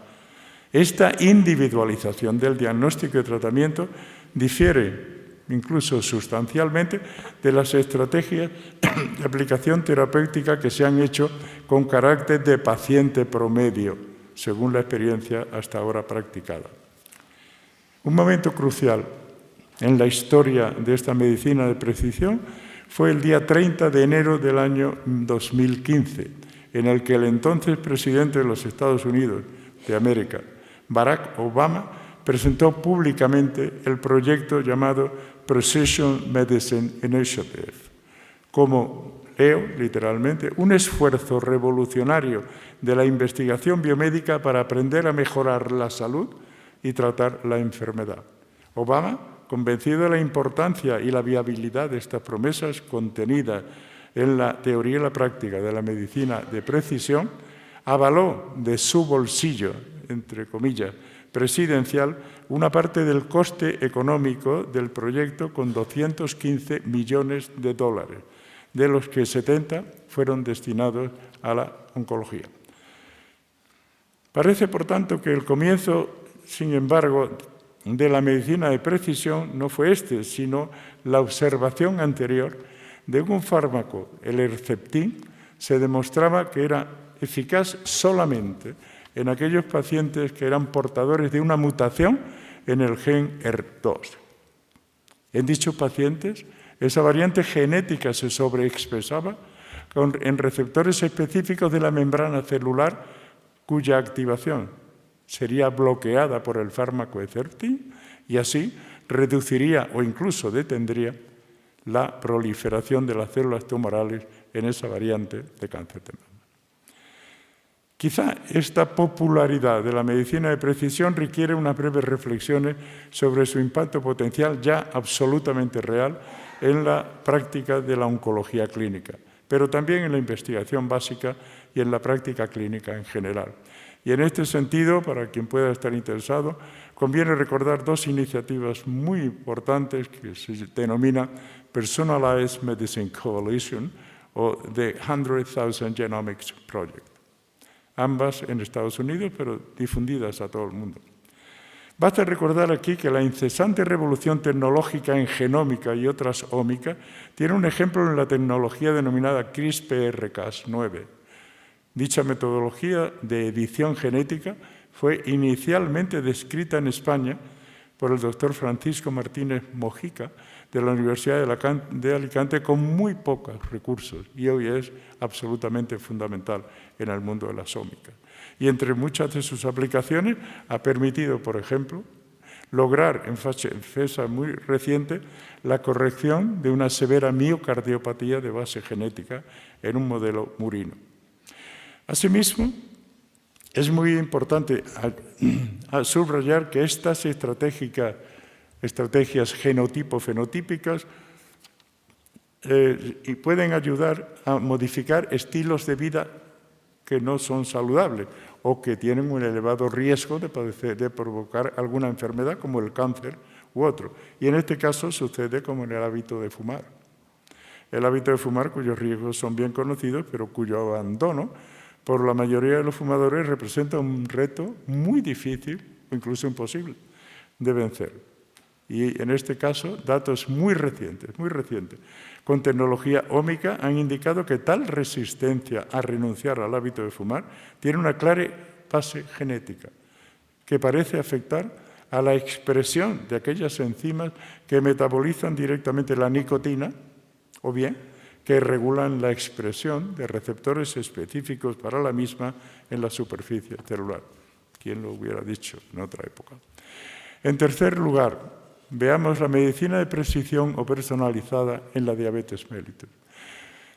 Esta individualización del diagnóstico y tratamiento difiere incluso sustancialmente de las estrategias de aplicación terapéutica que se han hecho con carácter de paciente promedio, según la experiencia hasta ahora practicada. Un momento crucial en la historia de esta medicina de precisión fue el día 30 de enero del año 2015, en el que el entonces presidente de los Estados Unidos de América, Barack Obama, presentó públicamente el proyecto llamado Precision Medicine Initiative, como, leo literalmente, un esfuerzo revolucionario de la investigación biomédica para aprender a mejorar la salud y tratar la enfermedad. Obama, convencido de la importancia y la viabilidad de estas promesas contenidas en la teoría y la práctica de la medicina de precisión, avaló de su bolsillo, entre comillas, presidencial una parte del coste económico del proyecto con 215 millones de dólares, de los que 70 fueron destinados a la oncología. Parece, por tanto, que el comienzo, sin embargo, de la medicina de precisión no fue este, sino la observación anterior de un fármaco, el Herceptin, se demostraba que era eficaz solamente en aquellos pacientes que eran portadores de una mutación en el gen HER2. En dichos pacientes, esa variante genética se sobreexpresaba en receptores específicos de la membrana celular cuya activación sería bloqueada por el fármaco Herceptin y así reduciría o incluso detendría la proliferación de las células tumorales en esa variante de cáncer de mama. Quizá esta popularidad de la medicina de precisión requiere unas breves reflexiones sobre su impacto potencial ya absolutamente real en la práctica de la oncología clínica, pero también en la investigación básica y en la práctica clínica en general. Y en este sentido, para quien pueda estar interesado, conviene recordar dos iniciativas muy importantes que se denominan Personalized Medicine Coalition o The 100,000 Genomics Project, ambas en Estados Unidos, pero difundidas a todo el mundo. Basta recordar aquí que la incesante revolución tecnológica en genómica y otras ómicas tiene un ejemplo en la tecnología denominada CRISPR-Cas9. Dicha metodología de edición genética fue inicialmente descrita en España por el doctor Francisco Martínez Mojica de la Universidad de Alicante con muy pocos recursos y hoy es absolutamente fundamental en el mundo de las ómicas. Y entre muchas de sus aplicaciones ha permitido, por ejemplo, lograr en fase muy reciente la corrección de una severa miocardiopatía de base genética en un modelo murino. Asimismo, es muy importante subrayar que estas estrategias genotipo-fenotípicas pueden ayudar a modificar estilos de vida que no son saludables o que tienen un elevado riesgo de provocar alguna enfermedad como el cáncer u otro. Y en este caso sucede como en el hábito de fumar. El hábito de fumar cuyos riesgos son bien conocidos, pero cuyo abandono por la mayoría de los fumadores representa un reto muy difícil o incluso imposible de vencer. Y en este caso, datos muy recientes, con tecnología ómica han indicado que tal resistencia a renunciar al hábito de fumar tiene una clara base genética que parece afectar a la expresión de aquellas enzimas que metabolizan directamente la nicotina o bien que regulan la expresión de receptores específicos para la misma en la superficie celular. ¿Quién lo hubiera dicho en otra época? En tercer lugar, veamos la medicina de precisión o personalizada en la diabetes mellitus.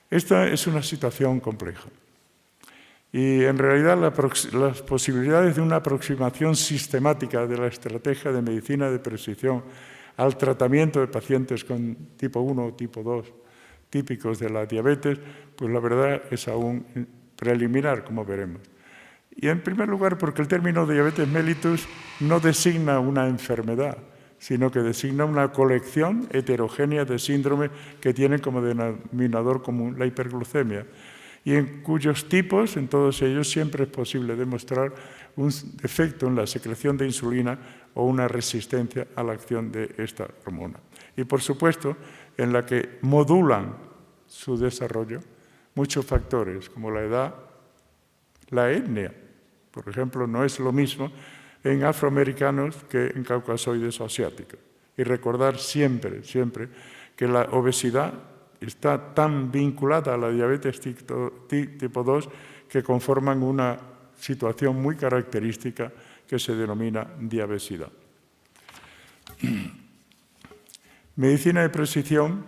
Esta es una situación compleja y en realidad las posibilidades de una aproximación sistemática de la estrategia de medicina de precisión al tratamiento de pacientes con tipo 1 o tipo 2 típicos de la diabetes, pues la verdad es aún preliminar, como veremos. Y en primer lugar, porque el término diabetes mellitus no designa una enfermedad, sino que designa una colección heterogénea de síndromes que tienen como denominador común la hiperglucemia, y en cuyos tipos, en todos ellos, siempre es posible demostrar un defecto en la secreción de insulina o una resistencia a la acción de esta hormona. Y, por supuesto, en la que modulan su desarrollo muchos factores, como la edad, la etnia. Por ejemplo, no es lo mismo en afroamericanos que en caucasoides o asiáticos. Y recordar siempre que la obesidad está tan vinculada a la diabetes tipo 2 que conforman una situación muy característica que se denomina diabesidad. Medicina de precisión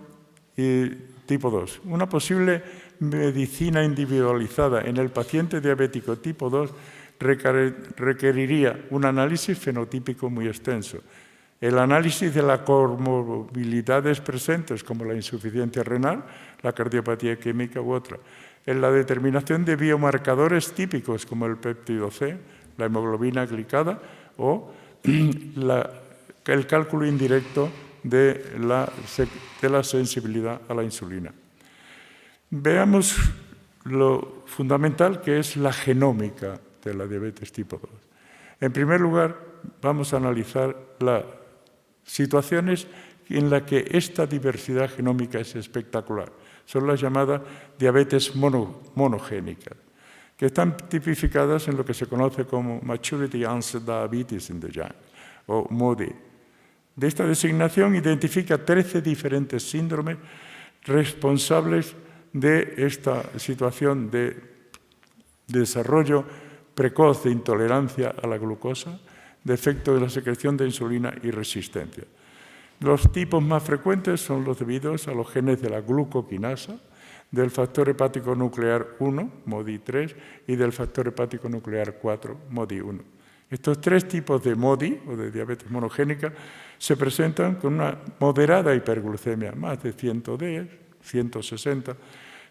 y tipo 2. Una posible medicina individualizada en el paciente diabético tipo 2 requeriría un análisis fenotípico muy extenso. El análisis de las comorbilidades presentes, como la insuficiencia renal, la cardiopatía isquémica u otra. En la determinación de biomarcadores típicos, como el péptido C, la hemoglobina glicada o el cálculo indirecto de la sensibilidad a la insulina. Veamos lo fundamental que es la genómica de la diabetes tipo 2. En primer lugar, vamos a analizar las situaciones en las que esta diversidad genómica es espectacular. Son las llamadas diabetes monogénicas, que están tipificadas en lo que se conoce como Maturity Onset Diabetes in the Young, o MODY. De esta designación identifica 13 diferentes síndromes responsables de esta situación de desarrollo precoz de intolerancia a la glucosa, defecto de la secreción de insulina y resistencia. Los tipos más frecuentes son los debidos a los genes de la glucoquinasa, del factor hepático nuclear 1, MODY3, y del factor hepático nuclear 4, MODY1. Estos tres tipos de MODY, o de diabetes monogénica, se presentan con una moderada hiperglucemia, más de 110, 160.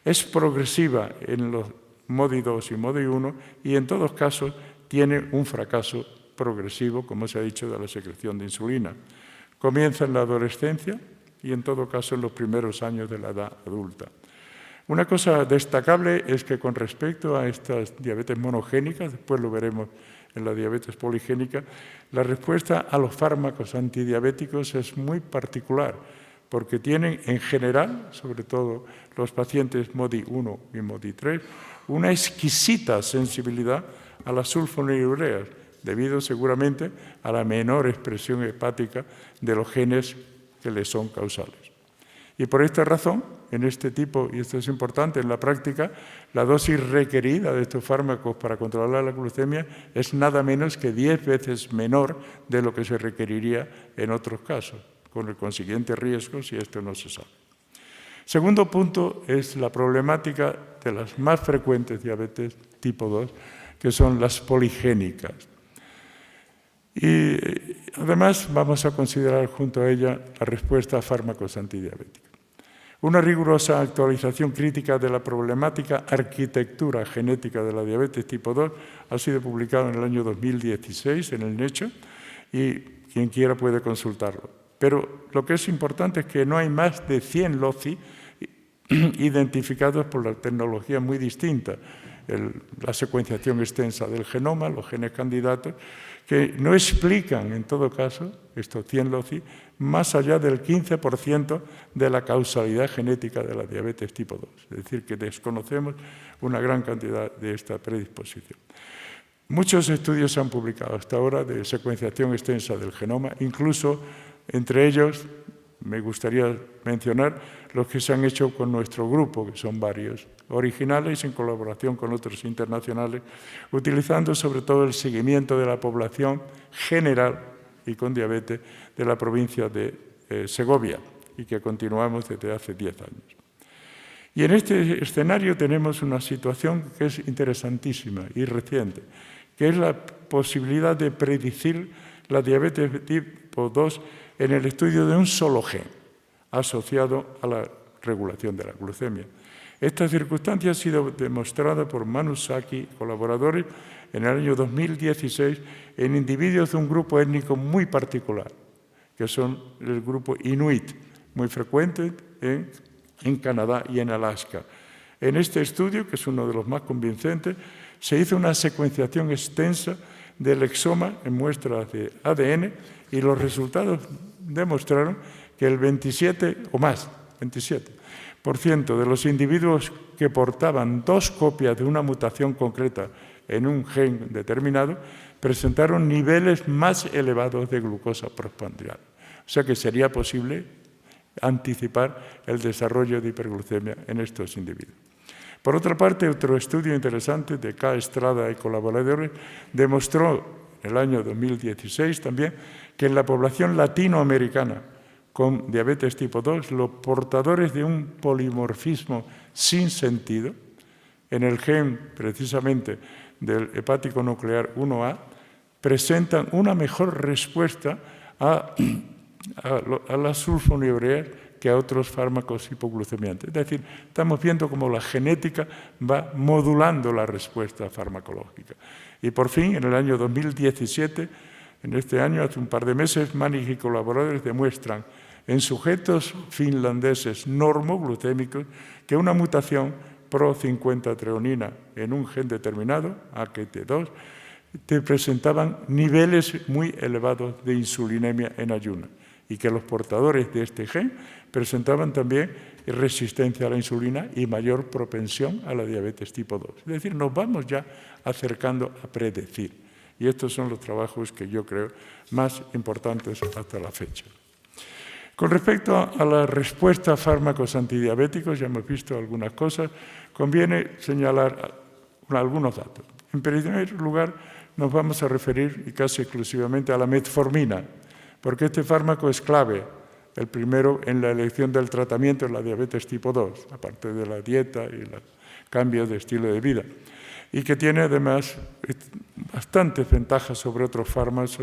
Es progresiva en los MODY2 y MODY1 y en todos casos tiene un fracaso progresivo, como se ha dicho, de la secreción de insulina. Comienza en la adolescencia y en todo caso en los primeros años de la edad adulta. Una cosa destacable es que con respecto a estas diabetes monogénicas, después lo veremos en la diabetes poligénica, la respuesta a los fármacos antidiabéticos es muy particular, porque tienen en general, sobre todo los pacientes MODY1 y MODY3, una exquisita sensibilidad a las sulfonilureas, debido seguramente a la menor expresión hepática de los genes que les son causales. Y por esta razón, en este tipo, y esto es importante en la práctica, la dosis requerida de estos fármacos para controlar la glucemia es nada menos que 10 veces menor de lo que se requeriría en otros casos, con el consiguiente riesgo si esto no se sabe. Segundo punto es la problemática de las más frecuentes diabetes tipo 2, que son las poligénicas. Y además vamos a considerar junto a ella la respuesta a fármacos antidiabéticos. Una rigurosa actualización crítica de la problemática arquitectura genética de la diabetes tipo 2 ha sido publicada en el año 2016 en el Nature y quien quiera puede consultarlo. Pero lo que es importante es que no hay más de 100 LOCI identificados por la tecnología muy distinta, la secuenciación extensa del genoma, los genes candidatos, que no explican, en todo caso, estos 100 LOCI, más allá del 15% de la causalidad genética de la diabetes tipo 2. Es decir, que desconocemos una gran cantidad de esta predisposición. Muchos estudios se han publicado hasta ahora de secuenciación extensa del genoma, incluso entre ellos me gustaría mencionar los que se han hecho con nuestro grupo, que son varios, originales en colaboración con otros internacionales, utilizando sobre todo el seguimiento de la población general y con diabetes de la provincia de Segovia, y que continuamos desde hace 10 años. Y en este escenario tenemos una situación que es interesantísima y reciente, que es la posibilidad de predecir la diabetes tipo 2 en el estudio de un solo gen asociado a la regulación de la glucemia. Esta circunstancia ha sido demostrada por Manu Saki y colaboradores en el año 2016 en individuos de un grupo étnico muy particular, que son el grupo Inuit, muy frecuente en Canadá y en Alaska. En este estudio, que es uno de los más convincentes, se hizo una secuenciación extensa del exoma en muestras de ADN y los resultados demostraron que el 27% de los individuos que portaban 2 copias de una mutación concreta en un gen determinado presentaron niveles más elevados de glucosa postprandial. O sea que sería posible anticipar el desarrollo de hiperglucemia en estos individuos. Por otra parte, otro estudio interesante de K. Estrada y colaboradores demostró en el año 2016 también que en la población latinoamericana con diabetes tipo 2, los portadores de un polimorfismo sin sentido, en el gen precisamente del hepático nuclear 1A, presentan una mejor respuesta a las sulfonilureas que a otros fármacos hipoglucemiantes. Es decir, estamos viendo cómo la genética va modulando la respuesta farmacológica. Y por fin, en el año 2017, En este año, hace un par de meses, Manig y colaboradores demuestran en sujetos finlandeses normoglucémicos que una mutación pro-50-treonina en un gen determinado, AKT2, te presentaban niveles muy elevados de insulinemia en ayunas y que los portadores de este gen presentaban también resistencia a la insulina y mayor propensión a la diabetes tipo 2. Es decir, nos vamos ya acercando a predecir. Y estos son los trabajos que yo creo más importantes hasta la fecha. Con respecto a la respuesta a fármacos antidiabéticos, ya hemos visto algunas cosas, conviene señalar algunos datos. En primer lugar, nos vamos a referir y casi exclusivamente a la metformina, porque este fármaco es clave, el primero en la elección del tratamiento en la diabetes tipo 2, aparte de la dieta y los cambios de estilo de vida, y que tiene además bastantes ventajas sobre otros fármacos,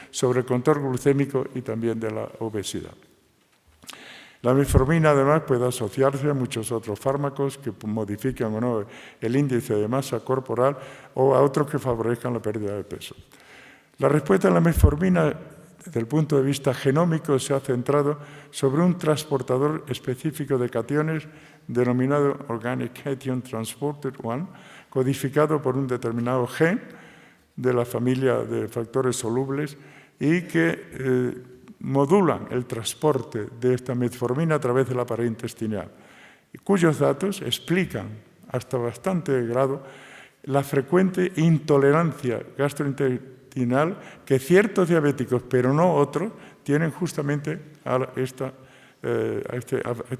sobre el control glucémico y también de la obesidad. La metformina además puede asociarse a muchos otros fármacos que modifican o no el índice de masa corporal o a otros que favorezcan la pérdida de peso. La respuesta a la metformina desde el punto de vista genómico se ha centrado sobre un transportador específico de cationes denominado Organic Cation Transporter 1, codificado por un determinado gen de la familia de factores solubles y que modulan el transporte de esta metformina a través de la pared intestinal, cuyos datos explican hasta bastante grado la frecuente intolerancia gastrointestinal que ciertos diabéticos, pero no otros, tienen justamente a este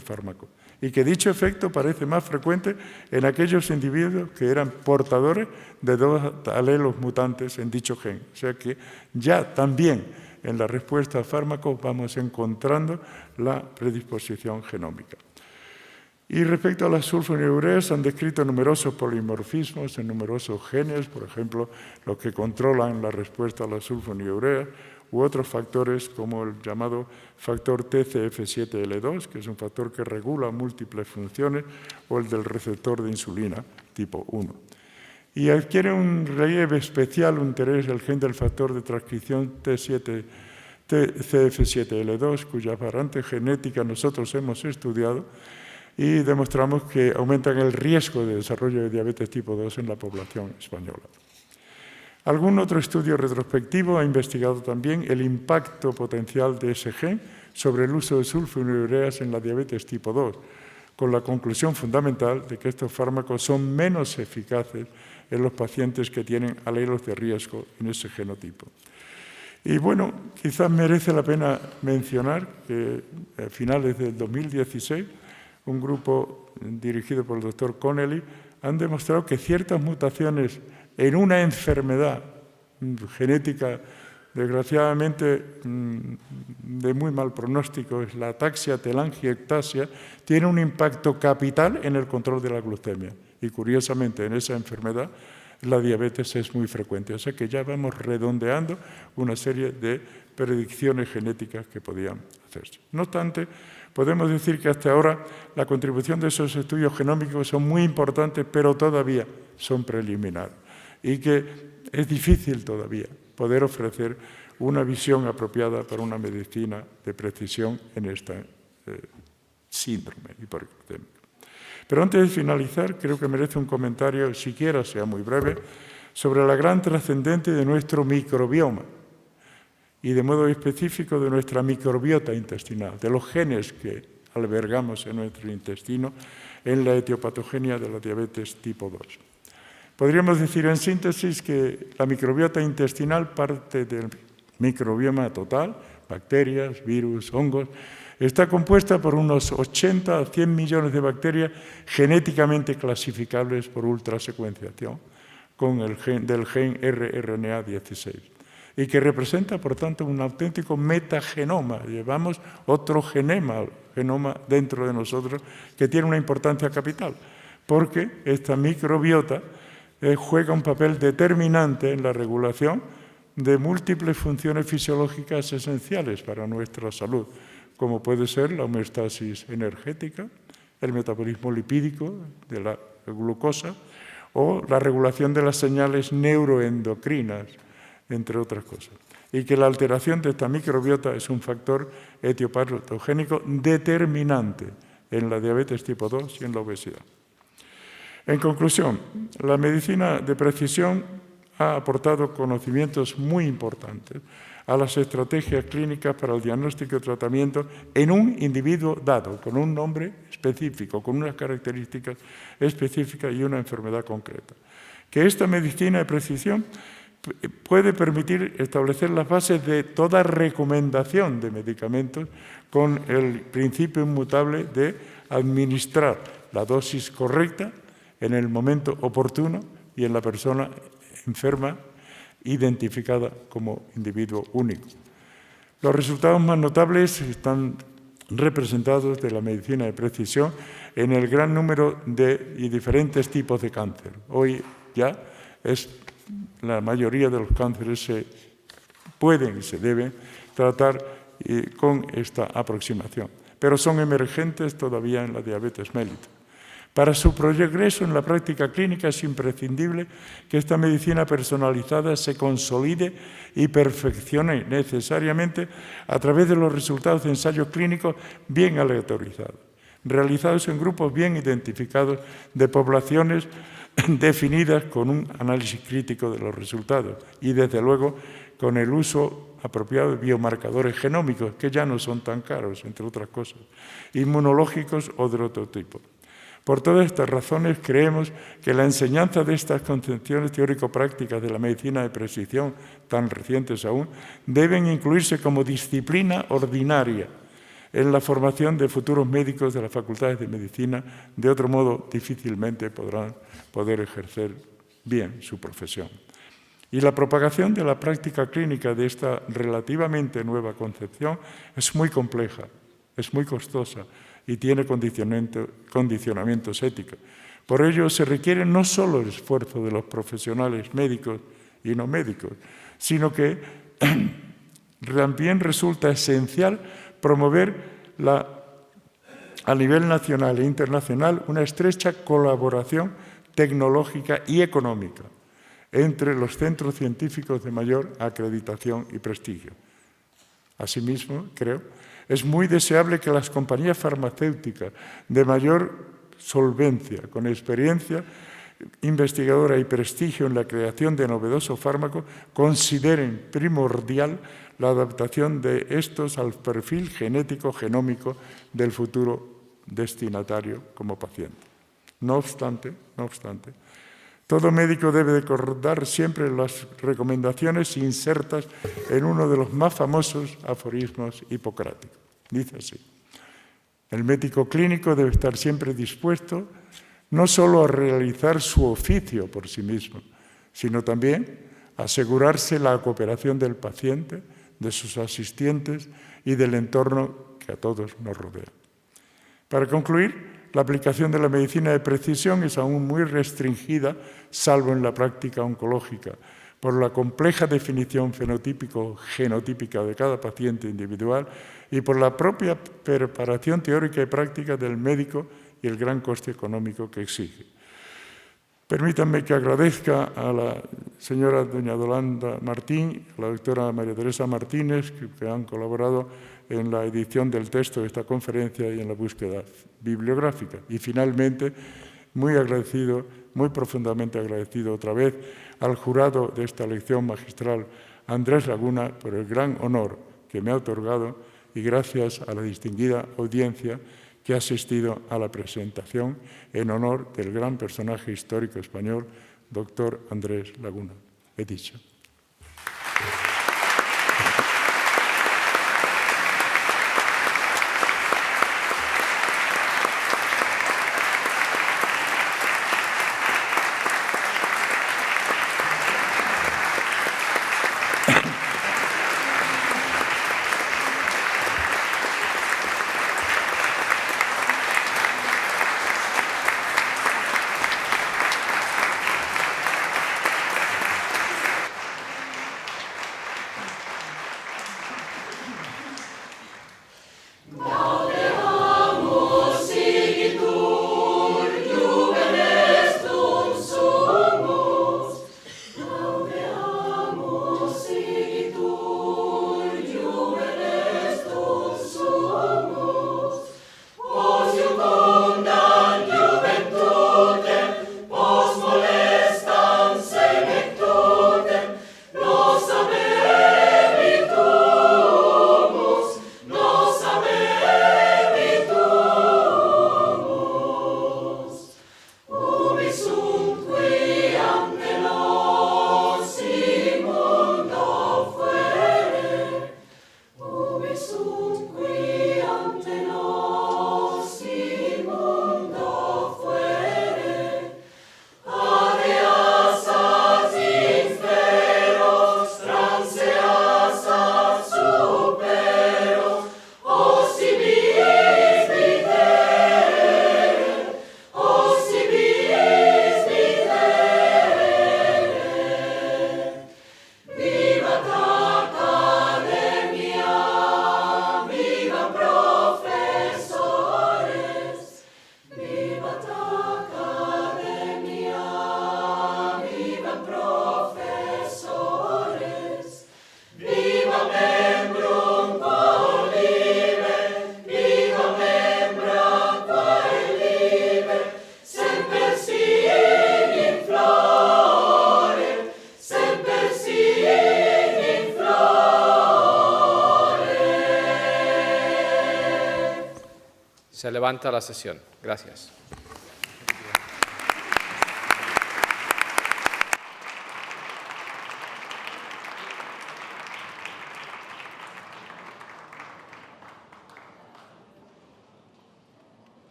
fármaco. Y que dicho efecto parece más frecuente en aquellos individuos que eran portadores de 2 alelos mutantes en dicho gen. O sea que ya también en la respuesta a fármacos vamos encontrando la predisposición genómica. Y respecto a las sulfonilureas, se han descrito numerosos polimorfismos en numerosos genes, por ejemplo, los que controlan la respuesta a las sulfonilureas, u otros factores como el llamado factor TCF7L2, que es un factor que regula múltiples funciones, o el del receptor de insulina tipo 1. Y adquiere un relieve especial, un interés, el gen del factor de transcripción TCF7L2, cuya variante genética nosotros hemos estudiado y demostramos que aumentan el riesgo de desarrollo de diabetes tipo 2 en la población española. Algún otro estudio retrospectivo ha investigado también el impacto potencial de ese gen sobre el uso de sulfonilureas en la diabetes tipo 2, con la conclusión fundamental de que estos fármacos son menos eficaces en los pacientes que tienen alelos de riesgo en ese genotipo. Y bueno, quizás merece la pena mencionar que a finales del 2016, un grupo dirigido por el doctor Connelly han demostrado que ciertas mutaciones en una enfermedad genética, desgraciadamente de muy mal pronóstico, es la ataxia telangiectasia, tiene un impacto capital en el control de la glucemia. Y curiosamente, en esa enfermedad, la diabetes es muy frecuente. O sea que ya vamos redondeando una serie de predicciones genéticas que podían hacerse. No obstante, podemos decir que hasta ahora la contribución de esos estudios genómicos son muy importantes, pero todavía son preliminares. Y que es difícil todavía poder ofrecer una visión apropiada para una medicina de precisión en este síndrome hiperglucémico. Pero antes de finalizar, creo que merece un comentario, siquiera sea muy breve, sobre la gran trascendencia de nuestro microbioma y de modo específico de nuestra microbiota intestinal, de los genes que albergamos en nuestro intestino en la etiopatogenia de la diabetes tipo 2. Podríamos decir en síntesis que la microbiota intestinal parte del microbioma total, bacterias, virus, hongos, está compuesta por unos 80 a 100 millones de bacterias genéticamente clasificables por ultrasecuenciación con el gen rRNA16 y que representa, por tanto, un auténtico metagenoma. Llevamos otro genoma dentro de nosotros que tiene una importancia capital, porque esta microbiota juega un papel determinante en la regulación de múltiples funciones fisiológicas esenciales para nuestra salud, como puede ser la homeostasis energética, el metabolismo lipídico de la glucosa o la regulación de las señales neuroendocrinas, entre otras cosas. Y que la alteración de esta microbiota es un factor etiopatogénico determinante en la diabetes tipo 2 y en la obesidad. En conclusión, la medicina de precisión ha aportado conocimientos muy importantes a las estrategias clínicas para el diagnóstico y tratamiento en un individuo dado, con un nombre específico, con unas características específicas y una enfermedad concreta. Que esta medicina de precisión puede permitir establecer las bases de toda recomendación de medicamentos con el principio inmutable de administrar la dosis correcta en el momento oportuno y en la persona enferma identificada como individuo único. Los resultados más notables están representados de la medicina de precisión en el gran número y diferentes tipos de cáncer. Hoy ya la mayoría de los cánceres se pueden y se deben tratar con esta aproximación, pero son emergentes todavía en la diabetes mellitus. Para su progreso en la práctica clínica es imprescindible que esta medicina personalizada se consolide y perfeccione necesariamente a través de los resultados de ensayos clínicos bien aleatorizados, realizados en grupos bien identificados de poblaciones definidas con un análisis crítico de los resultados y, desde luego, con el uso apropiado de biomarcadores genómicos, que ya no son tan caros, entre otras cosas, inmunológicos o de otro tipo. Por todas estas razones, creemos que la enseñanza de estas concepciones teórico-prácticas de la medicina de precisión, tan recientes aún, deben incluirse como disciplina ordinaria en la formación de futuros médicos de las facultades de medicina. De otro modo, difícilmente podrán poder ejercer bien su profesión. Y la propagación de la práctica clínica de esta relativamente nueva concepción es muy compleja, es muy costosa y tiene condicionamientos éticos. Por ello, se requiere no solo el esfuerzo de los profesionales médicos y no médicos, sino que también resulta esencial promover a nivel nacional e internacional una estrecha colaboración tecnológica y económica entre los centros científicos de mayor acreditación y prestigio. Asimismo, creo, es muy deseable que las compañías farmacéuticas de mayor solvencia, con experiencia investigadora y prestigio en la creación de novedosos fármacos, consideren primordial la adaptación de estos al perfil genético genómico del futuro destinatario como paciente. No obstante, todo médico debe recordar siempre las recomendaciones insertas en uno de los más famosos aforismos hipocráticos. Dice así: el médico clínico debe estar siempre dispuesto no solo a realizar su oficio por sí mismo, sino también a asegurarse la cooperación del paciente, de sus asistentes y del entorno que a todos nos rodea. Para concluir, la aplicación de la medicina de precisión es aún muy restringida, salvo en la práctica oncológica, por la compleja definición fenotípico-genotípica de cada paciente individual y por la propia preparación teórica y práctica del médico y el gran coste económico que exige. Permítanme que agradezca a la señora doña Yolanda Martín, a la doctora María Teresa Martínez, que han colaborado en la edición del texto de esta conferencia y en la búsqueda bibliográfica. Y finalmente, muy agradecido, muy profundamente agradecido otra vez al jurado de esta lección magistral, Andrés Laguna, por el gran honor que me ha otorgado y gracias a la distinguida audiencia que ha asistido a la presentación en honor del gran personaje histórico español, doctor Andrés Laguna. He dicho. Se levanta la sesión. Gracias.